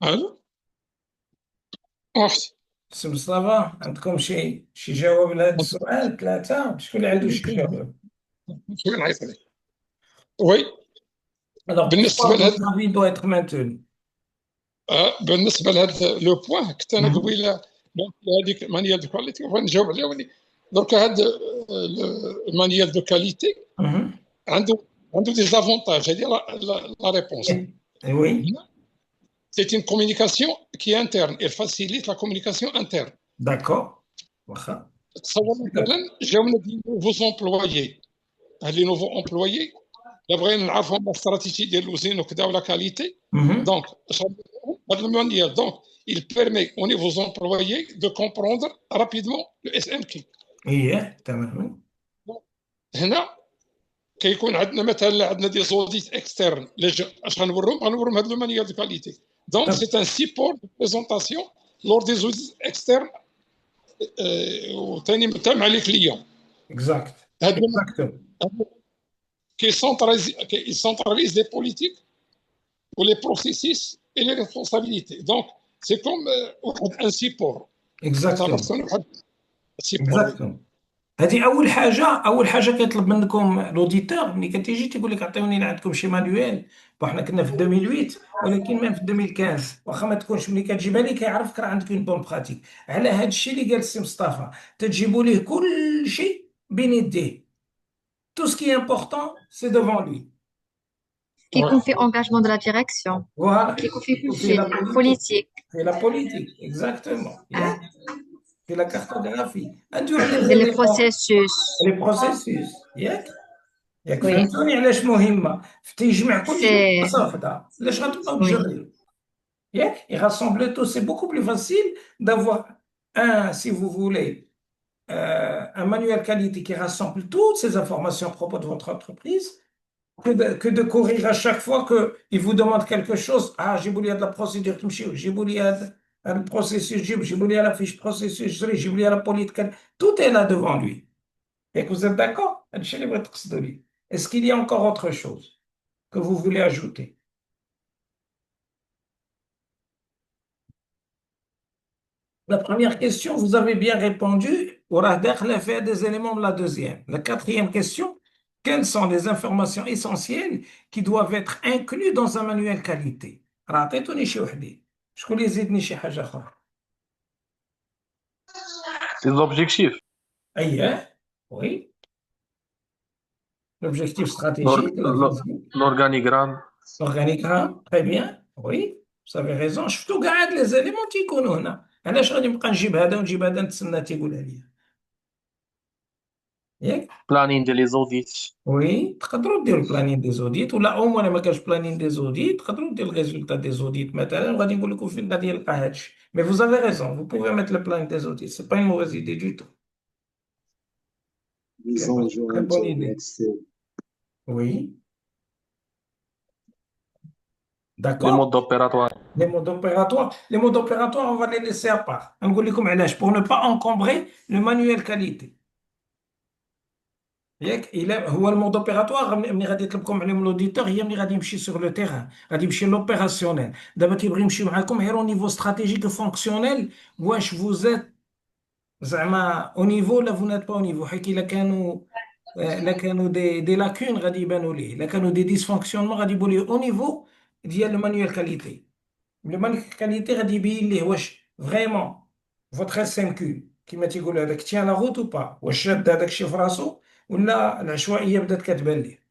الو سي مصطفى عندكم شي جواب لهذا السؤال؟ 3 شكون اللي عنده شي جواب؟ شكون نعيط عليه؟ وي Alors, بالنسبه pourquoi لهذا votre avis doit être maintenu? بالنسبه لهذا لو بوين كنت انا قبيله هذيك مانيال دو كواليتي ونجاوب عليه درك هذا المانيال دو كاليتي عنده دي زافونتاج. هذه لا ريبونس. Oui, C'est une communication qui est interne. Elle facilite la communication interne. d'accord. Wacha. تصور مثلا جاونا دي nouveaux employés هاد لي نوفو امبلويي الا بغينا نعرفوا la stratégie ديال الوزن وكذا ولا كاليتي دونك هذا المانيال دونك il permet au niveau des employés de comprendre rapidement le SMQ. ايه تماما. هنا كيكون عندنا مثلا عندنا دي زوديت اكسترن اش غنوريهم هذا لو مانيال دو كاليتي دونك سي ان سيبور دو بريزونطاسيون لور دي زوديت اكسترن وثاني مع لي كليون اكزاكت هذا qui centralise les politiques ou les processus et les responsabilités. Donc, c'est comme un support. Exactement. Exactement. هذه اول حاجه كيطلب منكم لوديتور ملي كتيجي تيقول لك عطيوني عندكم شي مانيوال. وحنا كنا في 2008 ولكن ما في 2015 واخا ما تكونش ملي كتجيبها ليه كيعرفك راه عندك اون بون براتيك. على هذا الشيء اللي قال السي مصطفى تجيبوا ليه كل شيء بين يديه. Tout ce qui est important, c'est devant lui. كيكون في engagement de la direction. Voilà. كيكون في كل شيء politique. C'est la politique, exactement. C'est la cartographie. Les processus. Les processus. ياك فهمتوني علاش مهمة تيجمع كل شيء في وحدة. علاش غتبقاو تجريو ياك يغاسsemble tout. C'est beaucoup plus facile d'avoir si vous voulez un manuel qualité qui rassemble toutes ces informations à propos de votre entreprise que de courir à chaque fois qu'il vous demande quelque chose. Ah, j'ai voulu de la procédure, j'ai voulu le processus, j'ai voulu la fiche processus, j'ai voulu la politique. Tout est là devant lui. Et que vous êtes d'accord? Est-ce qu'il y a encore autre chose que vous voulez ajouter? La première question, vous avez bien répondu. On a fait des éléments de la deuxième. La quatrième question, quelles sont les informations essentielles qui doivent être incluses dans un manuel qualité? Les objectifs. Oui. L'objectif stratégique. L'organigramme. L'organigramme, très bien. Oui, vous avez raison. Je fais tout garder les éléments qui connaissent là. علاش غادي نبقى نجيب هذا ونجيب هذا نتسنى تيقولها لي ياك بلانين ديال لي زوديت وي تقدروا ديروا بلانين دي زوديت ولا او موان ما كانش بلانين دي زوديت تقدروا ديروا الريزولتا دي زوديت مثلا وغادي نقول لكم فين غادي يلقى هادشي مي vous avez raison vous pouvez mettre le planning des audits c'est pas une mauvaise idée du tout. Très bonne idée. Oui. D'accord. Les modes opératoires. Les modes opératoires, on va les laisser à part. Pour ne pas encombrer le manuel qualité. هو المود اوبيراتوار ملي غادي يطلب لكم عليهم لوديتور هي ملي غادي يمشي سور لو تيران غادي يمشي لوبيراسيونيل. دابا تيبغي يمشي معكم غير او نيفو استراتيجيك فونكسيونيل واش فوزيت زعما او نيفو لا فو نيت با او نيفو حيت الا كانوا دي لاكون غادي يبانوا ليه الا كانوا دي ديسفونكسيونمون غادي يبانوا ليه او نيفو ديال المانيوال كاليتي. لو مانيوال كاليتي غادي يبين ليه واش فريمون فوتر اس ام كيو كيما تيقولوا هذاك تيان لا روت او با واش شاد هذاك الشيء في راسو ولا العشوائيه بدات كتبان ليه.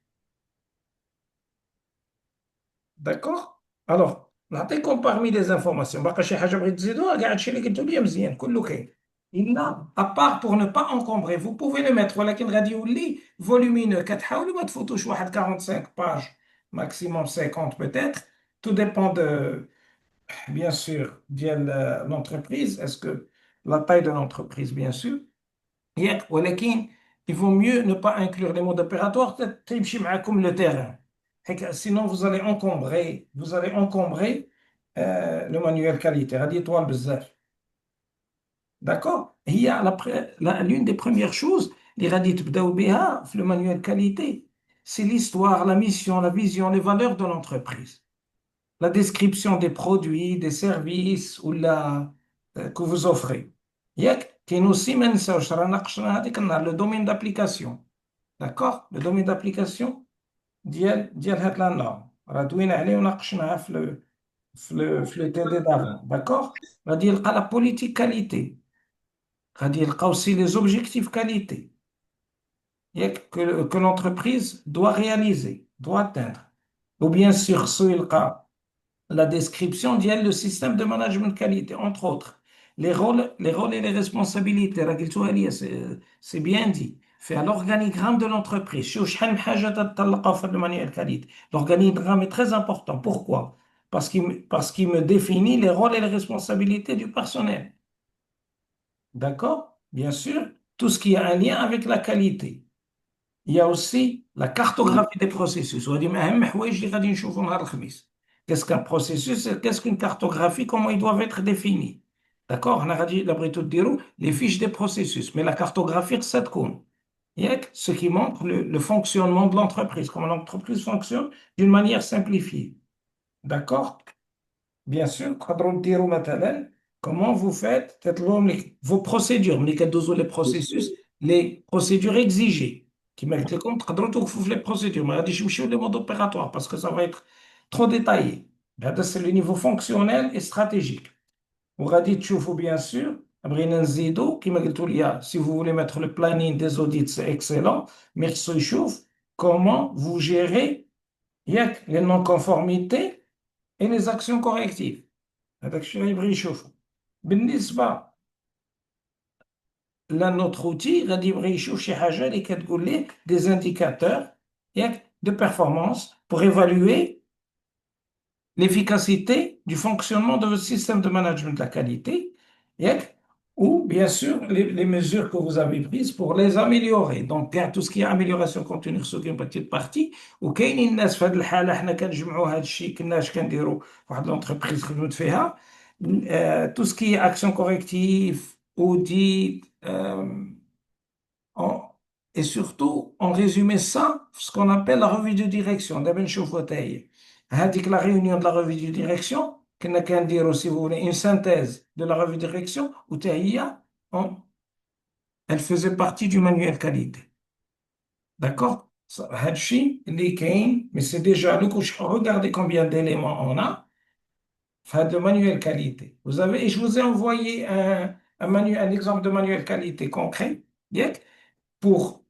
داكوغ الوغ نعطيكم باغمي لي زانفورماسيون باقا شي حاجه بغيت تزيدوها كاع هادشي اللي قلتو ليا مزيان كله كاين. إلا أبار بور نو با انكومبري فو بوفي لو ميتر ولكن غادي يولي فولومينو كتحاولوا ما تفوتوش واحد 45 باج maximum 50 peut-être tout dépend de bien sûr de l'entreprise est-ce que la taille de l'entreprise bien sûr ولكن il vaut mieux ne pas inclure les modes opératoires تمشي معكم le terrain sinon vous allez encombrer le manuel qualité غادي يطول بزاف. D'accord? Il y a l'une des premières choses, les radis le manuel qualité, c'est l'histoire, la mission, la vision, les valeurs de l'entreprise. La description des produits, des services ou que vous offrez. Le domaine d'application. D'accord? Le domaine d'application, ديال هاد la norme. راه عليه وناقشناها في le TD d'avant. D'accord? غادي يلقى la politique qualité. غادي يلقى aussi les objectifs qualité que l'entreprise doit réaliser, doit atteindre. Ou bien sûr, يلقى la description ديال le système de management qualité, entre autres. Les rôles et les responsabilités, c'est bien dit. fait l'organigramme de l'entreprise. شوف شحال من حاجة تتطلقها في المانيوال qualité. L'organigramme est très important. Pourquoi? Parce qu'il me définit les rôles et les responsabilités du personnel. D'accord? Bien sûr, tout ce qui a un lien avec la qualité. Il y a aussi la cartographie des processus. وهذه من أهم الحوايج اللي غادي نشوفوا نهار الخميس. Qu'est-ce qu'un processus? Qu'est-ce qu'une cartographie? Comment ils doivent être définis? D'accord? On a dit d'après tout dire les fiches des processus, mais la cartographie c'est تكون ce qui montre le fonctionnement de l'entreprise, comment l'entreprise fonctionne d'une manière simplifiée. D'accord? Bien sûr, نقدروا نديروا مثلا comment vous faites vos procédures, ملي كدوزوا les processus, les procédures exigées. كما قلت لكم تقدروا توقفوا في les procédures, ما غاديش نمشيو les modes opératoires parce que ça va être trop détaillé. هذا c'est le niveau fonctionnel et stratégique. وغادي تشوفوا bien sûr بغينا نزيدوا كما قلتوا لي si vous voulez mettre le planning des audits c'est excellent, mais خصو يشوف comment vous gérez les non-conformités et les actions correctives. هذاك الشيء اللي يبغي يشوفه. بالنسبة لنوتر اوتي غادي يبغي يشوف شي حاجة اللي كتقول ليه des indicateurs de performance pour évaluer l'efficacité du fonctionnement de votre système de management de la qualité, ou bien sûr les mesures que vous avez prises pour les améliorer. Donc tout ce qui est amélioration continue sur une petite partie. وكاينين الناس في هذه الحالة حنا كنجمعوا هذا الشيء كناش كنديروا واحد l'entreprise خدمت فيها tout ce qui est action corrective, audit, et surtout en résumé ça, ce qu'on appelle la revue de direction. دابا نشوفوا حتى هي هذيك la réunion de la revue de direction كنا كنديروا si vous voulez une synthèse de la revue de direction وحتى هي elle faisait partie du manuel qualité. D'accord? هذا الشيء اللي كاين mais c'est déjà nous regardez combien d'éléments on a de manuel qualité. Vous avez, et je vous ai envoyé un exemple de manuel qualité concret pour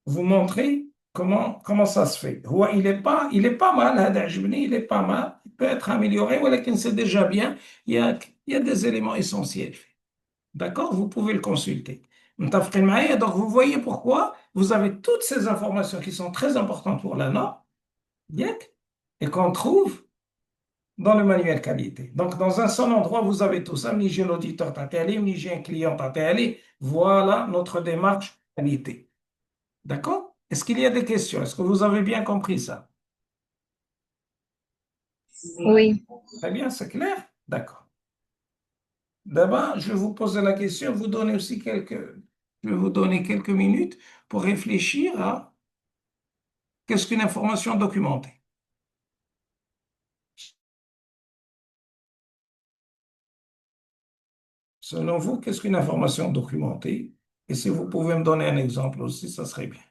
vous montrer comment ça se fait. Il est pas mal, il est pas mal, il peut être amélioré, mais c'est déjà bien, il y a des éléments essentiels. D'accord? Vous pouvez le consulter. Donc, vous voyez pourquoi vous avez toutes ces informations qui sont très importantes pour la norme et qu'on trouve dans le manuel qualité. Donc, dans un seul endroit, vous avez tout ça. J'ai l'auditeur tatélé, j'ai un client tatélé. Voilà notre démarche qualité. D'accord? Est-ce qu'il y a des questions? Est-ce que vous avez bien compris ça? Oui. Très bien, c'est clair? D'accord. D'abord, je vais vous poser la question, je vais vous donner quelques minutes pour réfléchir à qu'est-ce qu'une information documentée. Selon vous, qu'est-ce qu'une information documentée? Et si vous pouvez me donner un exemple aussi, ça serait bien.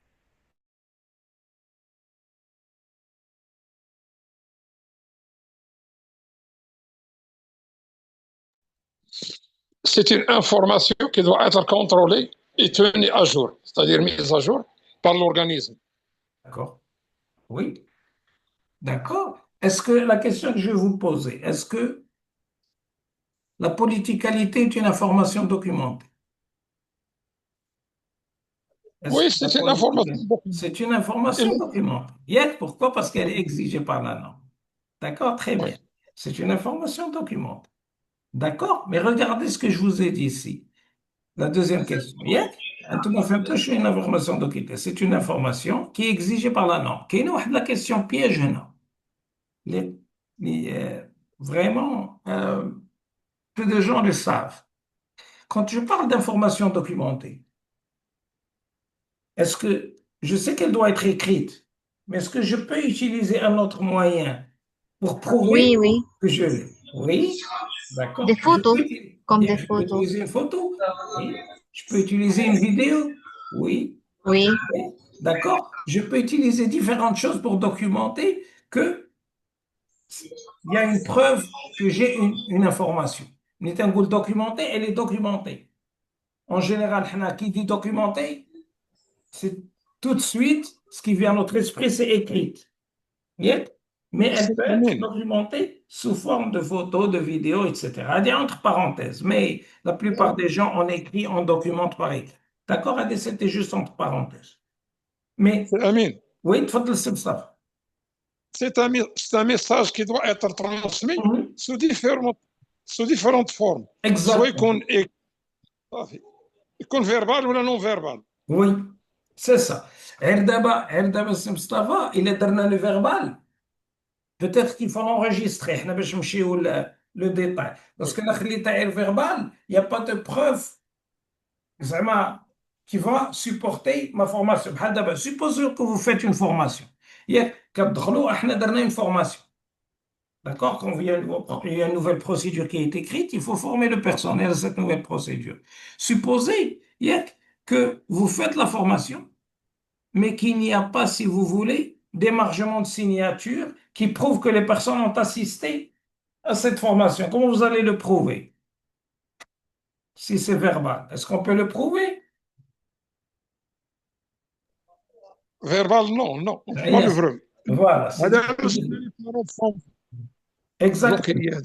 C'est une information qui doit être contrôlée et tenue à jour, c'est-à-dire mise à jour par l'organisme. D'accord. Oui. D'accord. Est-ce que la question que je vais vous poser, est-ce que la politique qualité est une information documentée? Oui, c'est une information documentée. C'est une information documentée. Pourquoi? Parce qu'elle est exigée par la norme. D'accord? Très bien. Oui. C'est une information documentée. D'accord? Mais regardez ce que je vous ai dit ici. La deuxième question. Une information documentée. C'est une information qui est exigée par la norme. Qui est la question piège, non? Vraiment, peu de gens le savent. Quand je parle d'information documentée, est-ce que je sais qu'elle doit être écrite, mais est-ce que je peux utiliser un autre moyen pour prouver Oui. que je l'ai? Oui, d'accord. Des photos, comme des Je peux photos. utiliser une photo? Oui. Je peux utiliser une vidéo? Oui. Oui. D'accord. Je peux utiliser différentes choses pour documenter que il y a une preuve que j'ai une information. N'étant documentée, elle est documentée. En général, qui dit documenté, c'est tout de suite ce qui vient à notre esprit, c'est écrite. Mais elle peut être documentée sous forme de photos, de vidéos, etc. Il y a entre parenthèses, mais la plupart des gens en écrit, en documente par écrit. D'accord, c'était juste entre parenthèses. Mais, Amine, oui, تفضل سي مصطفى. c'est un message qui doit être transmis Mhm. sous différentes formes. Soit Exactement. يكون verbal ou non verbal. Oui, c'est ça. غير دابا سي مصطفى إلا درنا لو فيربال peut-être qu'il faut l'enregistrer حنا باش نمشيو لو ديتاي باسكو انا خليتها غير فيربال يا با دو بروف زعما qui va supporter ma formation بحال دابا supposons que vous faites une formation ياك كتدخلوا احنا درنا une formation. D'accord? Quand il y a une nouvelle procédure qui est écrite, il faut former le personnel à cette nouvelle procédure. Supposez, Yek, que vous faites la formation, mais qu'il n'y a pas, si vous voulez, d'émargement de signature qui prouve que les personnes ont assisté à cette formation. Comment vous allez le prouver? Si c'est verbal, est-ce qu'on peut le prouver? Verbal, non, non, on ne peut pas le Yes. vrai. Voilà. Exactement.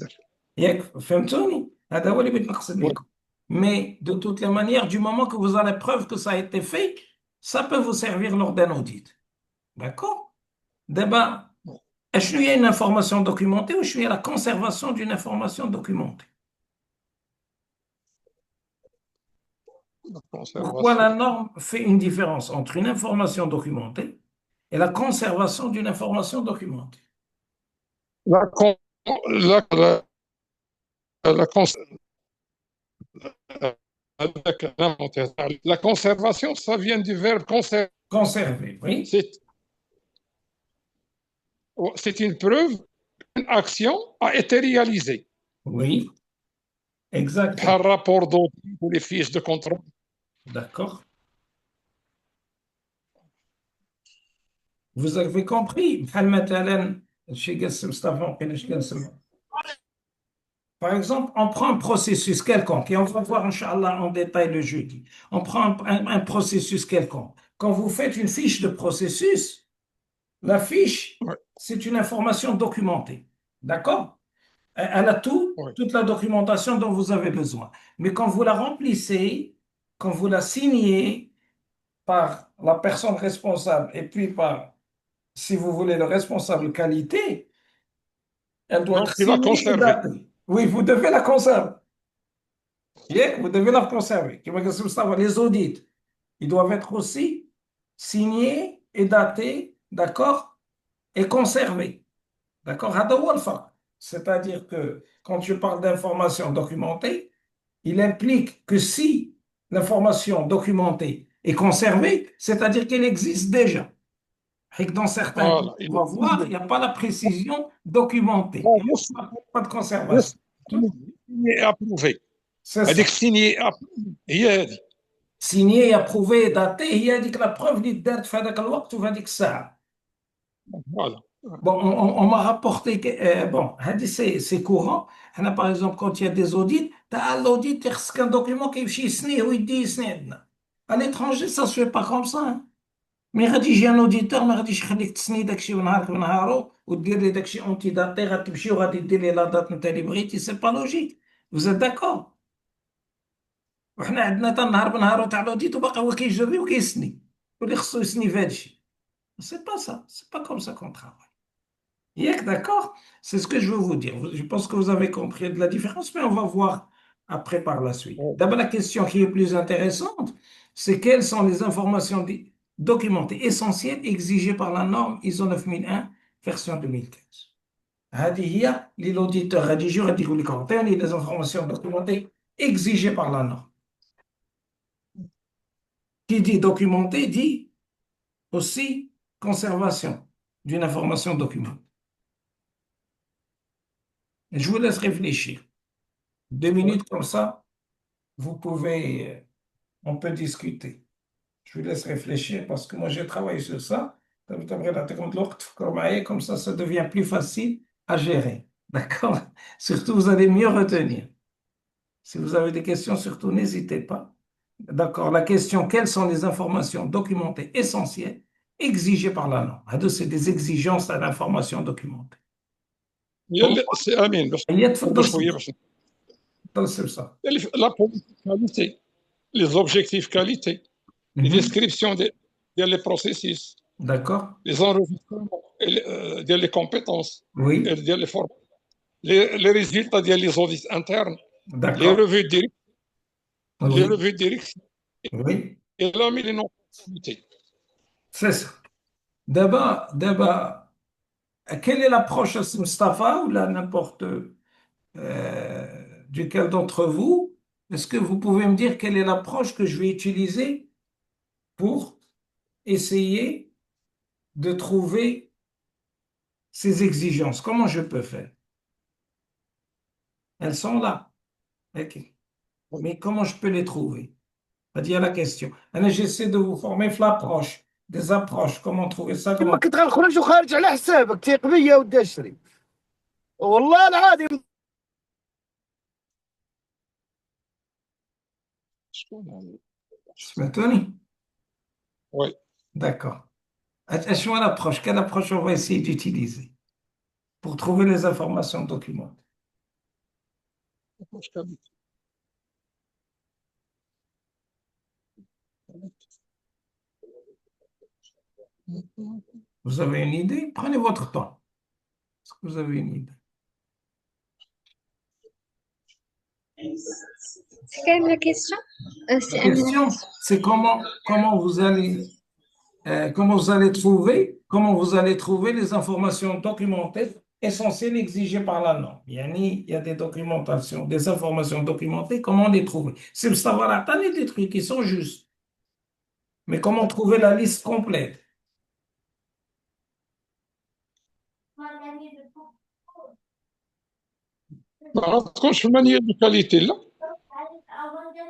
ياك فهمتوني هذا هو اللي بغيت نقصد لكم mais de toutes les manières du moment que vous avez preuve que ça a été fait ça peut vous servir lors d'un audit d'accord d'abord اشنو هي une information documentée ou شنو هي la conservation d'une information documentée pourquoi la norme fait une différence entre une information documentée et la conservation d'une information documentée la, la, la, la, la conservation, ça vient du verbe conserver. Conserver, oui. C'est une preuve qu'une action a été réalisée. Oui, exactement. Par rapport d'audit ou les fiches de contrôle. D'accord. Vous avez compris. Par exemple, on prend un processus quelconque et on va voir, Inch'Allah, en détail le jeudi. On prend un processus quelconque. Quand vous faites une fiche de processus, la fiche, c'est une information documentée. D'accord? Elle a toute la documentation dont vous avez besoin. Mais quand vous la remplissez, quand vous la signez par la personne responsable et puis par, si vous voulez, le responsable qualité, elle doit être signée et datée. Oui, vous devez la conserver. Vous devez la conserver. Les audits, ils doivent être aussi signés et datés, d'accord, et conservés. D'accord? C'est-à-dire que quand je parle d'information documentée, il implique que si l'information documentée est conservée, c'est-à-dire qu'elle existe déjà. Et que dans certains cas, on va voir, il n'y a pas la précision documentée. Il n'y a pas de conservation. Signé et approuvé. C'est ça. Signé et approuvé. Signé et approuvé et daté, il y a la preuve qui date في هذاك الوقت وفي هذيك الساعة. Voilà. Bon, on m'a rapporté que, bon, c'est courant. Par exemple, quand il y a des audits, tu as l'audit, c'est un document qui est à l'étranger, ça ne se fait pas comme ça. Hein. Mais غادي يجي un auditeur ما غاديش يخليك تسني داكشي ونهارك بنهارو ودير لي داكشي اونتي داتي غتمشي وغادي دير لي لا دات نتا اللي بغيتي سي با لوجيك vous êtes d'accord وحنا عندنا حتى النهار بنهارو تاع l'audit وباقي هو كيجري وكيسني واللي خصو يسني في هادشي c'est pas ça c'est pas comme ça qu'on travaille d'accord c'est ce que je veux vous dire je pense que vous avez compris de la différence mais on va voir après par la suite d'abord la question qui est plus intéressante c'est quelles sont les informations documentées essentielles exigées par la norme ISO 9001 version 2015 هذه هي اللي l'auditeur غادي يجي وغادي يقول لك عطيني les informations documentées exigées par la norme qui dit documenté dit aussi conservation d'une information documentée. Je vous laisse réfléchir. 2 minutes comme ça, vous pouvez, on peut discuter. Je vous laisse réfléchir parce que moi j'ai travaillé sur ça. Comme ça devient plus facile à gérer. D'accord? Surtout, vous allez mieux retenir. Si vous avez des questions, surtout, n'hésitez pas. D'accord? La question, quelles sont les informations documentées essentielles exigées par la norme? C'est des exigences à l'information documentée. C'est Amine. La politique qualité, les objectifs qualité. les descriptions des processus, D'accord. les enregistrements, des compétences, Oui. les résultats des audits internes, les D'accord. revues directes, les Oui. revues directes Oui. et là, mais les non-conformités. C'est ça. D'abord, quelle est l'approche à Mustafa ou là n'importe duquel d'entre vous? Est-ce que vous pouvez me dire quelle est l'approche que je vais utiliser pour essayer de trouver ces exigences? Comment je peux faire? Elles sont là. Ok. Mais comment je peux les trouver? C'est-à-dire la question. Alors, j'essaie de vous former l'approche, des approches. Comment trouver ça? كما Comment... كنت غنخرج وخارج على حسابك تيق بيا ودا اشري والله العظيم. سمعتوني؟ Oui. D'accord. Attention à l'approche. Quelle approche on va essayer d'utiliser pour trouver les informations documentées? Vous avez une idée? Prenez votre temps. Est-ce que vous avez une idée? C'est quelle est la question? La question, c'est comment vous allez trouver les informations documentées essentielles exigées par la norme. Il y a des documentations, des informations documentées, comment les trouver? C'est le savoir attendre des trucs qui sont justes. Mais comment trouver la liste complète? ما تكونش في المانيال دو كاليتي لا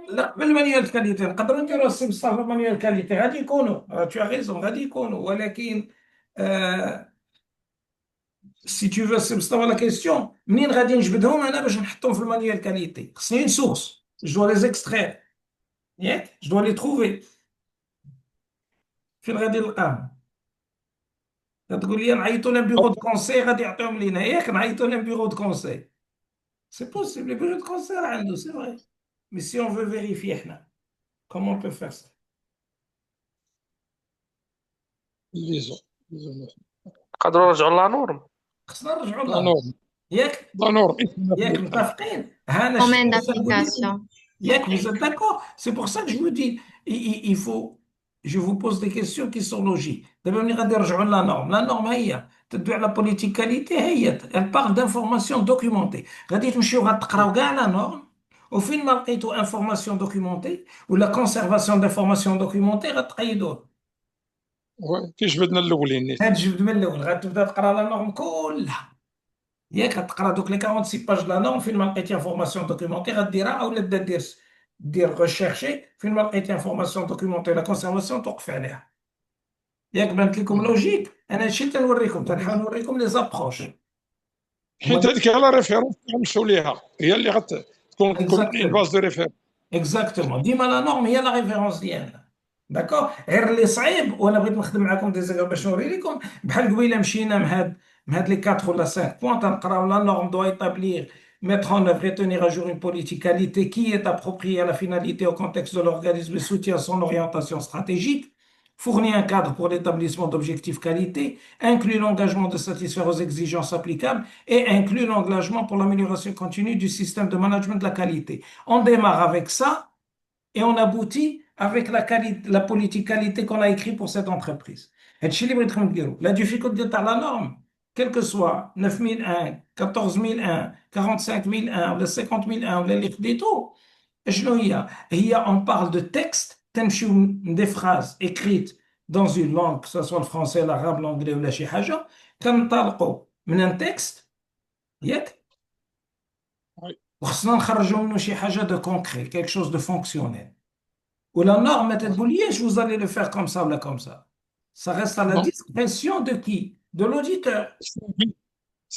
لا بالمانيوال كاليتي نقدروا نديروا السي مصطفى مانيوال كاليتي غادي يكونوا تو ريزون غادي يكونوا ولكن سي تو فو سي مصطفى لا كيستيون منين غادي نجبدهم انا باش نحطهم في المانيوال كاليتي خصني اون سورس جو دو لي زيكسترير ياك جو دو لي تروفي فين غادي نلقاهم تقول لي نعيطوا لهم بيرو دو كونسي غادي يعطيهم لينا ياك نعيطوا لهم بيرو دو كونسي سي بوسيبل لي بيرو دو كونسي راه عنده سي فري مي سي اون فو فيريفي حنا كومون بو فير سا ليزون نقدروا نرجعوا لا نورم. خصنا نرجعوا لا لها نورم ياك لا نورم ياك متفقين هانا Domaine الشيء اللي نقول d'application. لكم ياك vous êtes d'accord c'est pour ça que je vous dis il faut je vous pose des questions qui sont logiques دابا ملي غادي نرجعوا لا نورم لا نورم هي تدوي على بوليتيك كاليتي هي elle parle d'information documentée غادي تمشيو غتقراو كاع لا نورم وفين ما لقيتوا انفورماسيون دوكيومونتي ولا كونسيرفاسيون دانفورماسيون دوكيومونتي غتقيدوه كي جبدنا الاولين نيت هتجبد من الاول غتبدا تقرا لا نورم كلها ياك غتقرا دوك لي 46 باج لا نورم فين ما لقيتي انفورماسيون دوكيومونتي غديرها اولا تبدا دير ريشيرشي فين ما لقيتي انفورماسيون دوكيومونتي لا كونسيرفاسيون توقف عليها ياك بانت لكم لوجيك انا هادشي تنوريكم تنحاول نوريكم لي زابروش حيت هذيك على ريفيرونس غنمشيو ليها هي اللي غتكون اون باز دو ريفيرونس اكزاكتومون ديما لا نورم هي لا ريفيرونس ديالنا داكوغ غير اللي صعيب وانا بغيت نخدم معكم ديزيغ باش نوري لكم بحال قبيله مشينا مع هاد لي 4 ولا 5 بوان تنقراو لا نورم دو établir mettre en œuvre et tenir à jour une politique qualité qui est appropriée à la finalité au contexte de l'organisme et soutient son orientation stratégique, fournit un cadre pour l'établissement d'objectifs qualité, inclut l'engagement de satisfaire aux exigences applicables et inclut l'engagement pour l'amélioration continue du système de management de la qualité. On démarre avec ça et on aboutit avec la politique qualité qu'on a écrite pour cette entreprise. La difficulté de la norme, quel que soit 9001, 14001, 45001 ou 50001 ou les tout, on parle de texte, des phrases écrites dans une langue, que ce soit le français, l'arabe, l'anglais ou la chihaja, كنطلقوا من un texte, ياك وخصنا نخرجوا منه شي حاجه de concret, quelque chose de fonctionnel. Ou la norme ما تقوليش vous allez le faire comme ça ou là comme ça. Ça reste à la discrétion de qui? De l'auditeur.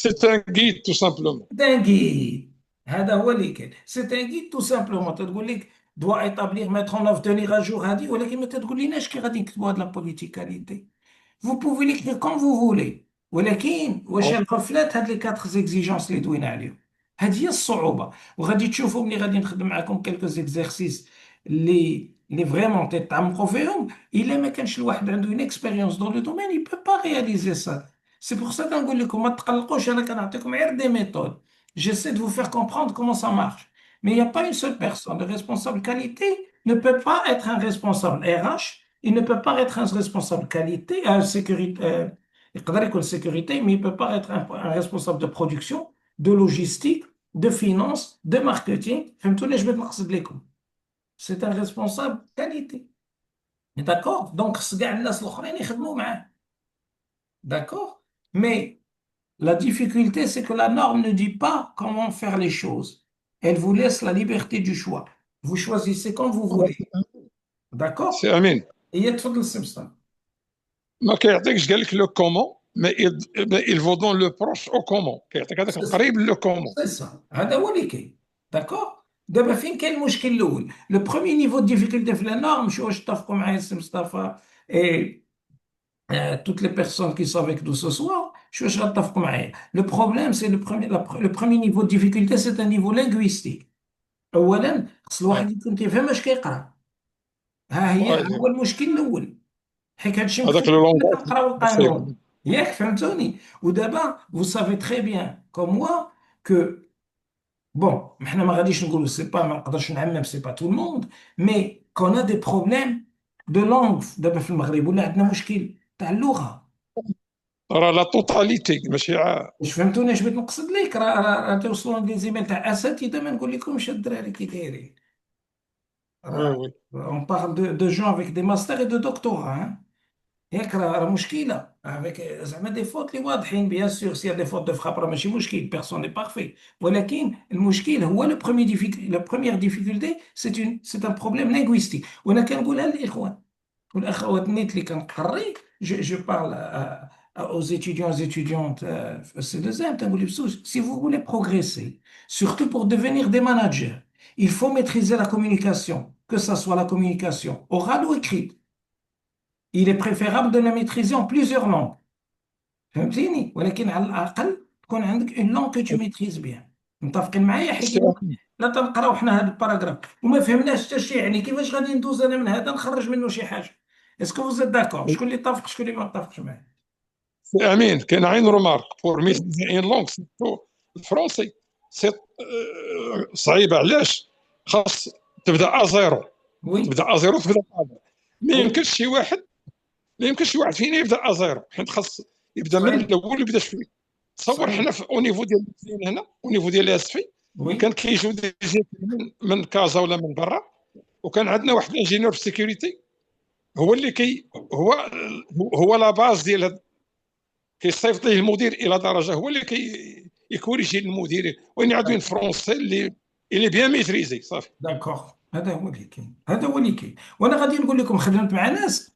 C'est un guide tout simplement. C'est un guide. هذا هو اللي كاين. C'est un guide tout simplement. تقول لك doit établir, mettre en œuvre, tenir à jour هذه ولكن ما تقوليناش كي غادي نكتبوا هاد la politique qualité. Vous pouvez l'écrire comme vous voulez. ولكن واش الرفلات هاد les 4 exigences اللي دوينا عليهم. هذه هي الصعوبة وغادي تشوفوا ملي غادي نخدم معكم quelques exercices اللي اللي فريمون تتعمقوا فيهم، الا ما كانش الواحد عنده اون اكسبيريونس دون لو دومين يبو با رياليزي سا. سي بور سا كنقول لكم ما تقلقوش، انا كنعطيكم غير دي ميثود. J'essaie de vous faire comprendre comment ça marche. Mais il n'y a pas une seule personne. Le responsable qualité ne peut pas être un responsable RH, il ne peut pas être un responsable qualité, sécurité, يقدر يكون sécurité, mais il ne peut pas être un responsable de production, de logistique, de finance, de marketing. فهمتوا ليش بغيت نقصد لكم؟ C'est un responsable qualité. D'accord? Donc, خص كاع الناس الآخرين يخدموا معاه. D'accord? Mais la difficulté, c'est que la norme ne dit pas comment faire les choses. Elle vous laisse la liberté du choix. Vous choisissez comme vous voulez. D'accord? سي امين Et تفضل السي مصطفى. ما كيعطيكش قال لك لو كومون، mais il vous donne le proche au comment، كيعطيك هذاك القريب لو كومون. C'est ça. هذا هو اللي كاين. D'accord? دابا فين كاين المشكل الاول؟ لو بروميي نيفو دو ديفيكولتي في لا نورم، شو واش تتفقوا معايا السي مصطفى toutes les personnes qui sont avec nous ce soir, je suis d'accord avec vous. Le problème, c'est le premier niveau de difficulté, c'est un niveau linguistique. أولاً خص الواحد يكون كيفهم اش كيقرا. هو المشكل الأول. حيت هادشي هذاك مكتوب لو لونغاج كنقراو القانون. ياك فهمتوني؟ ودابا vous savez très bien comme moi que bon, حنا ما غاديش نقولوا سي با، ما نقدرش نعمم سي با tout le monde, mais qu'on a des problèmes de langue دابا في المغرب، ولا عندنا مشكل تاع اللغة. راه لا توتاليتي ماشي واش فهمتوني اش بغيت نقصد لك؟ راه توصلوا لي زيميل تاع اساتذه ما نقول لكمش الدراري كي دايرين. وي On parle de gens avec des masters et de doctorats, hein. ياك راه مشكله avec زعما دي فوت اللي واضحين. بيان سور سي دي فوت دو فراب راه ماشي مشكل، بيرسون ني بارفي، ولكن المشكل هو لو بروميي لا بروميير ديفيكولتي سي ان بروبليم لينغويستيك. وانا كنقولها للاخوان والاخوات نيت اللي كنقري. جو بارل aux étudiants et étudiantes si vous voulez progresser, surtout pour devenir des managers, il faut maîtriser la communication, que ce soit la communication orale ou écrite. Il est préférable de la maîtriser en plusieurs langues. فهمتيني؟ ولكن على الأقل تكون عندك une langue que tu maîtrises bien. متفقين معايا؟ حيت لا تنقراو حنا هذا الباراغراف وما فهمناش حتى شي، يعني كيفاش غادي ندوز انا من هذا نخرج منه شي حاجه؟ اسكو فوز êtes d'accord؟ شكون اللي اتفق شكون اللي ما اتفقش معايا؟ سي امين كاين عين رومارك بور ميتريزي ان لونغ سيرتو الفرونسي سي صعيبه. علاش؟ خاص تبدا ازيرو، وي تبدا ازيرو تبدا ما وي يمكنش شي واحد، ما يمكنش شي واحد فينا يبدا ازيرو، حيت خاص يبدا من صحيح الاول يبدا شويه. تصور صحيح حنا في او نيفو ديال المزيان هنا، او نيفو ديال اسفي، وي كان كيجيو دي جيت من كازا ولا من برا، وكان عندنا واحد الانجينيور في السيكوريتي هو اللي هو لا باز ديال هاد، كيصيفط ليه المدير الى درجه هو اللي يكوريجي المدير، وين عندنا فرونسي اللي بيان ميتريزي صافي. داكوغ. هذا هو اللي كاين، هذا هو اللي كاين. وانا غادي نقول لكم خدمت مع ناس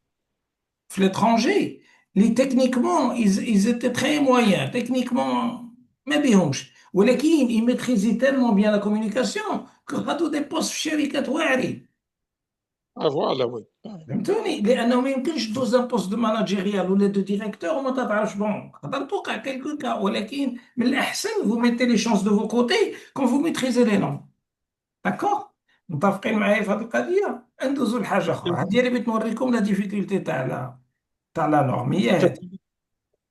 في ليترونجي اللي تكنيكمون ils étaient très moyens تكنيكمون ما بيهمش، ولكن يميتريزي تالمون بيان لا كومونيكاسيون كو غادو دي بوست في شركات واعرين. فوالا وي فهمتوني؟ لانه ما يمكنش دوز ان بوست دو ماناجيريال ولا دو ديريكتور وما تعرفش. بون تقدر توقع كيلكو كا، ولكن من الاحسن فو ميتي لي شونس دو فو كوتي كون فو ميتريزي لي نون. داكوغ؟ متفقين معايا في هذه القضيه؟ ندوزو لحاجه اخرى. هذه اللي بغيت نوريكم لا ديفيكولتي تاع لا نورم هي هذه.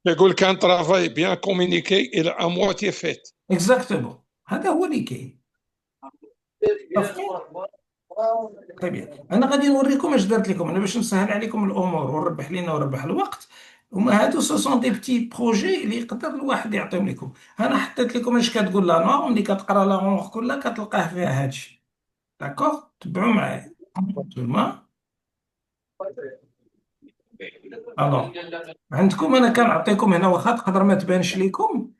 يقول كان ترافاي بيان كومونيكي الى ا مواتي فيت. اكزاكتومون هذا هو اللي كاين. متفقين؟ طيب انا غادي نوريكم اش درت لكم انا باش نسهل عليكم الامور ونربح لينا وربح الوقت. هما هادو سو سون دي بتي بروجي اللي يقدر الواحد يعطيهم لكم. انا حطيت لكم اش كتقول لا نورم، ملي كتقرا لا نورم كلها كتلقاه فيها هادشي. داكوغ؟ تبعوا معايا نتوما. الو عندكم انا كنعطيكم هنا، واخا تقدر ما تبانش لكم،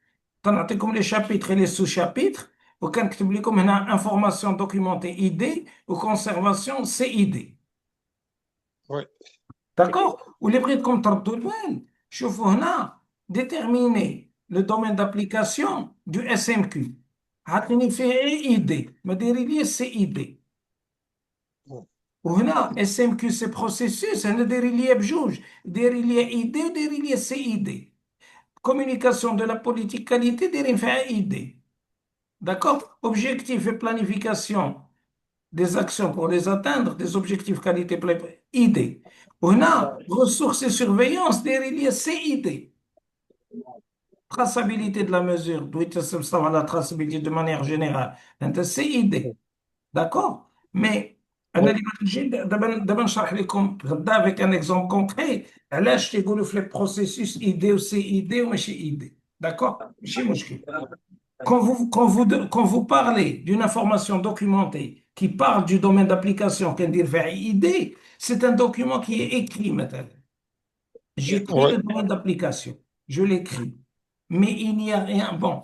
كنعطيكم لي شابيتر لي سو شابيتر، وكنكتب لكم هنا انفورماسيون دوكيومونتي اي دي وكونسيرفاسيون سي اي دي. وي داكوغ؟ واللي بغيتكم تردوا البال شوفوا هنا ديتيرميني لو دومين دابليكاسيون دو اس ام كيو. عطيني فيه اي دي، ما ديري لي سي اي دي. وهنا اس ام كيو سي بروسيسوس، هنا ديري لي بجوج، ديري لي اي دي وديري لي سي اي دي. كومونيكاسيون دو لا بوليتيك كاليتي دايرين فيها اي دي. داكوغ؟ اوبجيكتيف et planification des actions pour les atteindre, des objectifs qualité idée. On a ressources et surveillance derrière ces idées. Traçabilité de la mesure, la traçabilité de manière générale. C'est idée. D'accord? Mais أنا اللي بنجي دابا نشرح لكم غدا avec un exemple concret علاش تيقولوا في les processus idée ou c'est idée ou ماشي idée. D'accord? ماشي مشكل. Quand vous parlez d'une information documentée qui parle du domaine d'application, qu'elle dit vers idée, c'est un document qui est écrit maintenant. J'écris le domaine d'application, je l'écris, mais il n'y a rien. Bon,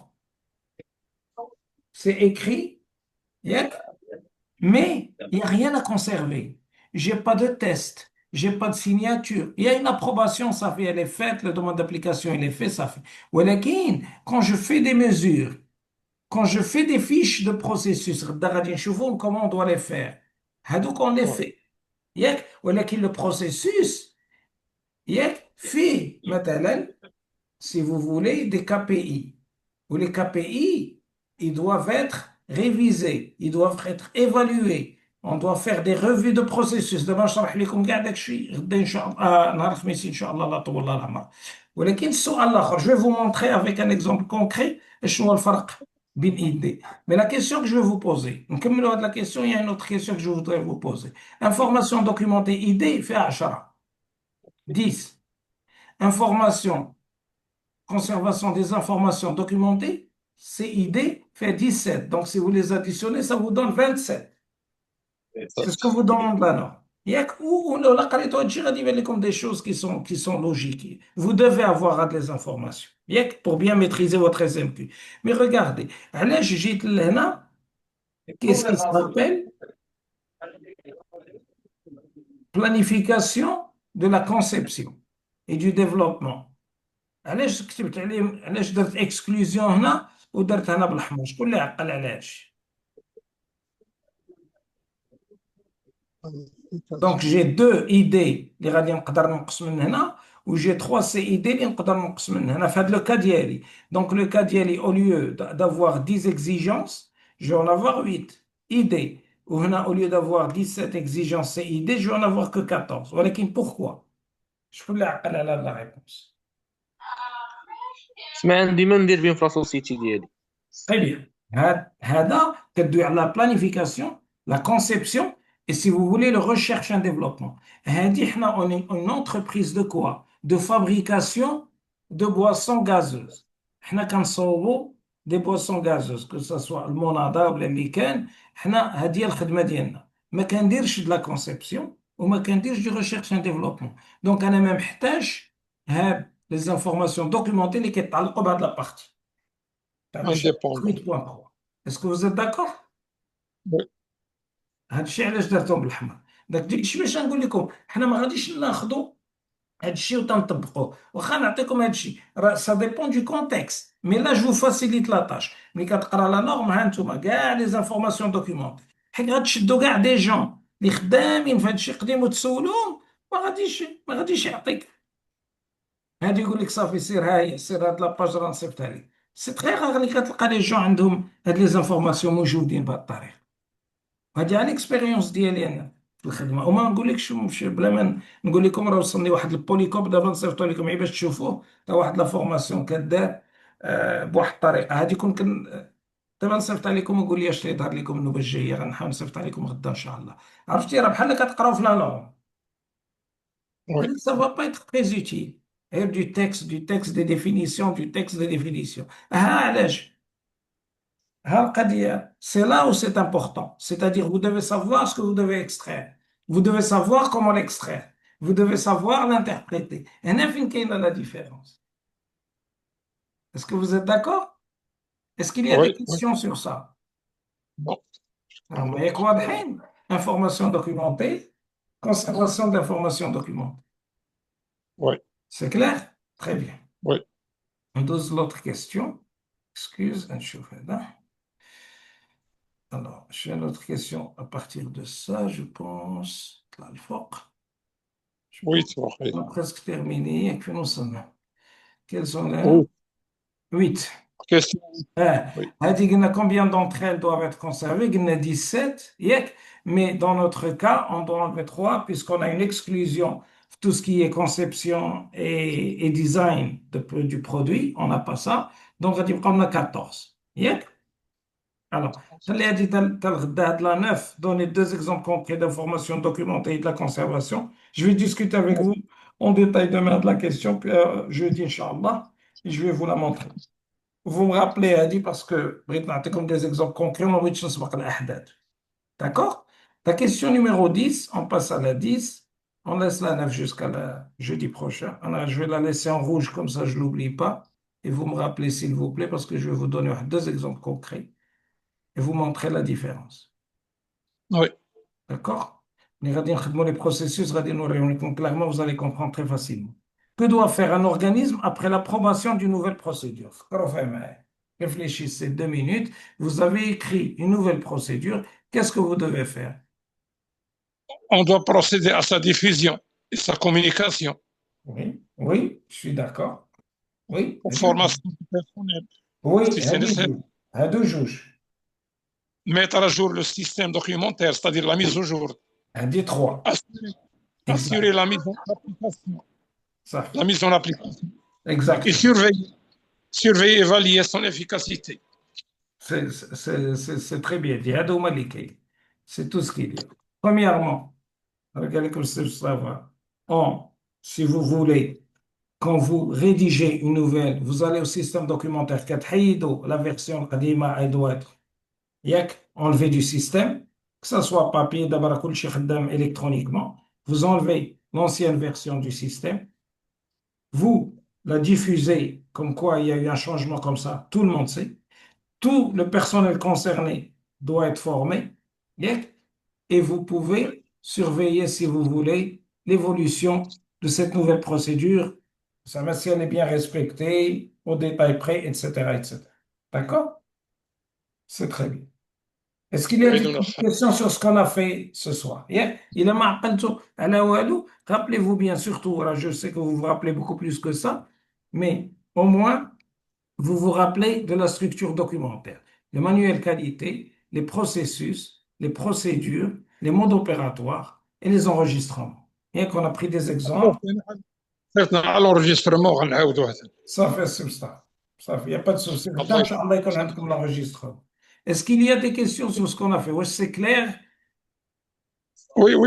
c'est écrit, yeah, mais il n'y a rien à conserver. J'ai pas de test, j'ai pas de signature. Il y a une approbation, ça fait, elle est faite, le domaine d'application, il est fait, ça fait. ولكن, quand je fais des mesures, quand je fais des fiches de processus, comment on doit les faire? هذوك on les fait. ياك ولكن le processus ياك فيه مثلا si vous voulez des KPI ou les KPI ils doivent être révisés, ils doivent être évalués. On doit faire des revues de processus. دابا نشرح لكم كاع داك الشيء غدا ان شاء الله نهار الخميس ان شاء الله لا طول الله العمر. ولكن السؤال الاخر je vais vous montrer avec un exemple concret شنو هو الفرق بين idée. Mais la question que je vais vous poser, نكملوا هذه la question, il y a une autre question que je voudrais vous poser. Information documentée idée فيها 10. 10. Information, conservation des informations documentées, CID fait 17. Donc, si vous les additionnez, ça vous donne 27. C'est ce que vous demande la norme. Ou la qualité de GIR dit comme des choses qui sont logiques. Vous devez avoir des informations pour bien maîtriser votre SMQ. Mais regardez, là, j'ai là, qu'est-ce qui s'appelle planification de la conception et du développement. علاش كتبت عليه علاش درت اكسكلوزيون هنا ودرت هنا بالاحمر شكون اللي عقل علاش دونك جي دو ايدي اللي غادي نقدر نقص من هنا و جي 3 سي ايدي اللي نقدر نقص من هنا في هذا لو كا ديالي دونك لو كا ديالي او lieu d'avoir 10 exigences je vais en avoir 8 idées وهنا au lieu d'avoir 17 exigences c'est idées je vais en avoir que 14 ولكن pourquoi شكون اللي عقل على la réponse سمع عندي ما ندير بهم في لاسوسيتي ديالي Très bien. هذا كدوي على la planification, la conception et si vous voulez le recherche et développement. هذه احنا on est une entreprise de quoi? De fabrication de boissons gazeuses. احنا كنصوبوا des boissons gazeuses que ce soit المناضة ولا اللي كان احنا هذه هي الخدمة ديالنا. ما كنديرش de la conception وما كنديرش du recherche et développement. Donc انا ما محتاج هاد les informations documentées اللي كيتعلقوا بهاد la partie. indépendant. Est-ce que vous êtes d'accord؟ Oui. هذا الشيء علاش درتهم بالأحمر. داك الشيء باش نقول لكم حنا ما غاديش ناخذوا هذا الشيء وتنطبقوه واخا نعطيكم هذا الشيء راه سا ديبون دو كونتكست مي لا جو فاسيليت لا تاش ملي كتقرا لا نورم ها انتم كاع لي زانفورماسيون دوكيمونت حيت غتشدوا كاع دي جون اللي خدامين في هذا الشيء قديموا تسولوهم ما غاديش يعطيك هادي يقول لك صافي سير هاي سير هاد لاباج راه نصيفطها لك سي تري غار اللي كتلقى لي جون عندهم هاد لي زانفورماسيون موجودين بهاد الطريقه هادي على الاكسبيريونس ديالي انا في الخدمه وما نقولكش بلا ما نقول لكم راه وصلني واحد البوليكوب دابا نصيفطو لكم غير باش تشوفوه تا واحد لا فورماسيون كدار بواحد الطريقه هادي كون دابا نصيفط عليكم ونقول لي اش اللي ظهر لكم النوبه الجايه غنحاول نصيفط عليكم غدا ان شاء الله عرفتي راه بحال كتقراو في لا نورم ça va pas être très utile du texte des définitions du texte des définitions علاش c'est là où c'est important. C'est-à-dire, vous devez savoir ce que vous devez extraire. Vous devez savoir comment l'extraire. Vous devez savoir l'interpréter. Et fin qu'il y a la différence. Est-ce que vous êtes d'accord? Est-ce qu'il y a des questions sur ça? Non. Alors, il y a quoi de information documentée, conservation d'informations documentées. Oui. C'est clair? Très bien. Oui. On pose l'autre question. Excuse, je fais là. Alors, j'ai une autre question à partir de ça, je pense. Là, le fort. Oui, c'est vrai. On a presque terminé. Et puis nous sommes. Quels sont les 8. question. Oui. Combien d'entre elles doivent être conservées? Il y en a 17, mais dans notre cas, on doit enlever 3 puisqu'on a une exclusion. Tout ce qui est conception et design du produit, on n'a pas ça. Donc, on a 14. Alors, la 9, donner 2 exemples concrets d'informations documentées et de la conservation. Je vais discuter avec vous en détail demain de la question, puis jeudi, Inch'Allah, et je vais vous la montrer. Vous me rappelez, Adi, parce que c'est comme des exemples concrets, on va D'accord? La question numéro 10, on passe à la 10. On laisse la 9 jusqu'à jeudi prochain. Alors, je vais la laisser en rouge, comme ça je ne l'oublie pas. Et vous me rappelez, s'il vous plaît, parce que je vais vous donner 2 exemples concrets et vous montrer la différence. Oui. D'accord? Les processus, clairement, vous allez comprendre très facilement. Que doit faire un organisme après l'approbation d'une nouvelle procédure? Réfléchissez 2 minutes. Vous avez écrit une nouvelle procédure. Qu'est-ce que vous devez faire? On doit procéder à sa diffusion et sa communication. Oui, oui, je suis d'accord. Oui. Pour formation personnelle. Oui, Si c'est nécessaire. à 2 juges. Mettre à jour le système documentaire, c'est-à-dire la mise au jour. À 3. Assurer la mise en application. Ça. La mise en application. Exact. Et surveiller et évaluer son efficacité. C'est très bien dit. C'est tout ce qu'il y a. Premièrement, regardez comme c'est savoir. Si vous voulez, quand vous rédigez une nouvelle, vous allez au système documentaire, la version qadima, elle doit être enlevée du système, que ce soit papier, d'abord électroniquement. Vous enlevez l'ancienne version du système, vous la diffusez comme quoi il y a eu un changement comme ça, tout le monde sait. Tout le personnel concerné doit être formé, et vous pouvez surveiller, si vous voulez, l'évolution de cette nouvelle procédure, si elle est bien respectée, au détail près, etc., etc. D'accord? C'est très bien. Est-ce qu'il y a des questions sur ce qu'on a fait ce soir? Il a rappelez-vous bien, surtout, je sais que vous vous rappelez beaucoup plus que ça, mais au moins, vous vous rappelez de la structure documentaire, le manuel qualité, les processus, les procédures, les modes opératoires et les enregistrements. Bien qu'on a pris des exemples. À l'enregistrement, Ça fait ça. Il n'y a pas de souci. L'enregistrement. Est-ce qu'il y a des questions sur ce qu'on a fait? Oui, c'est clair? Oui, oui.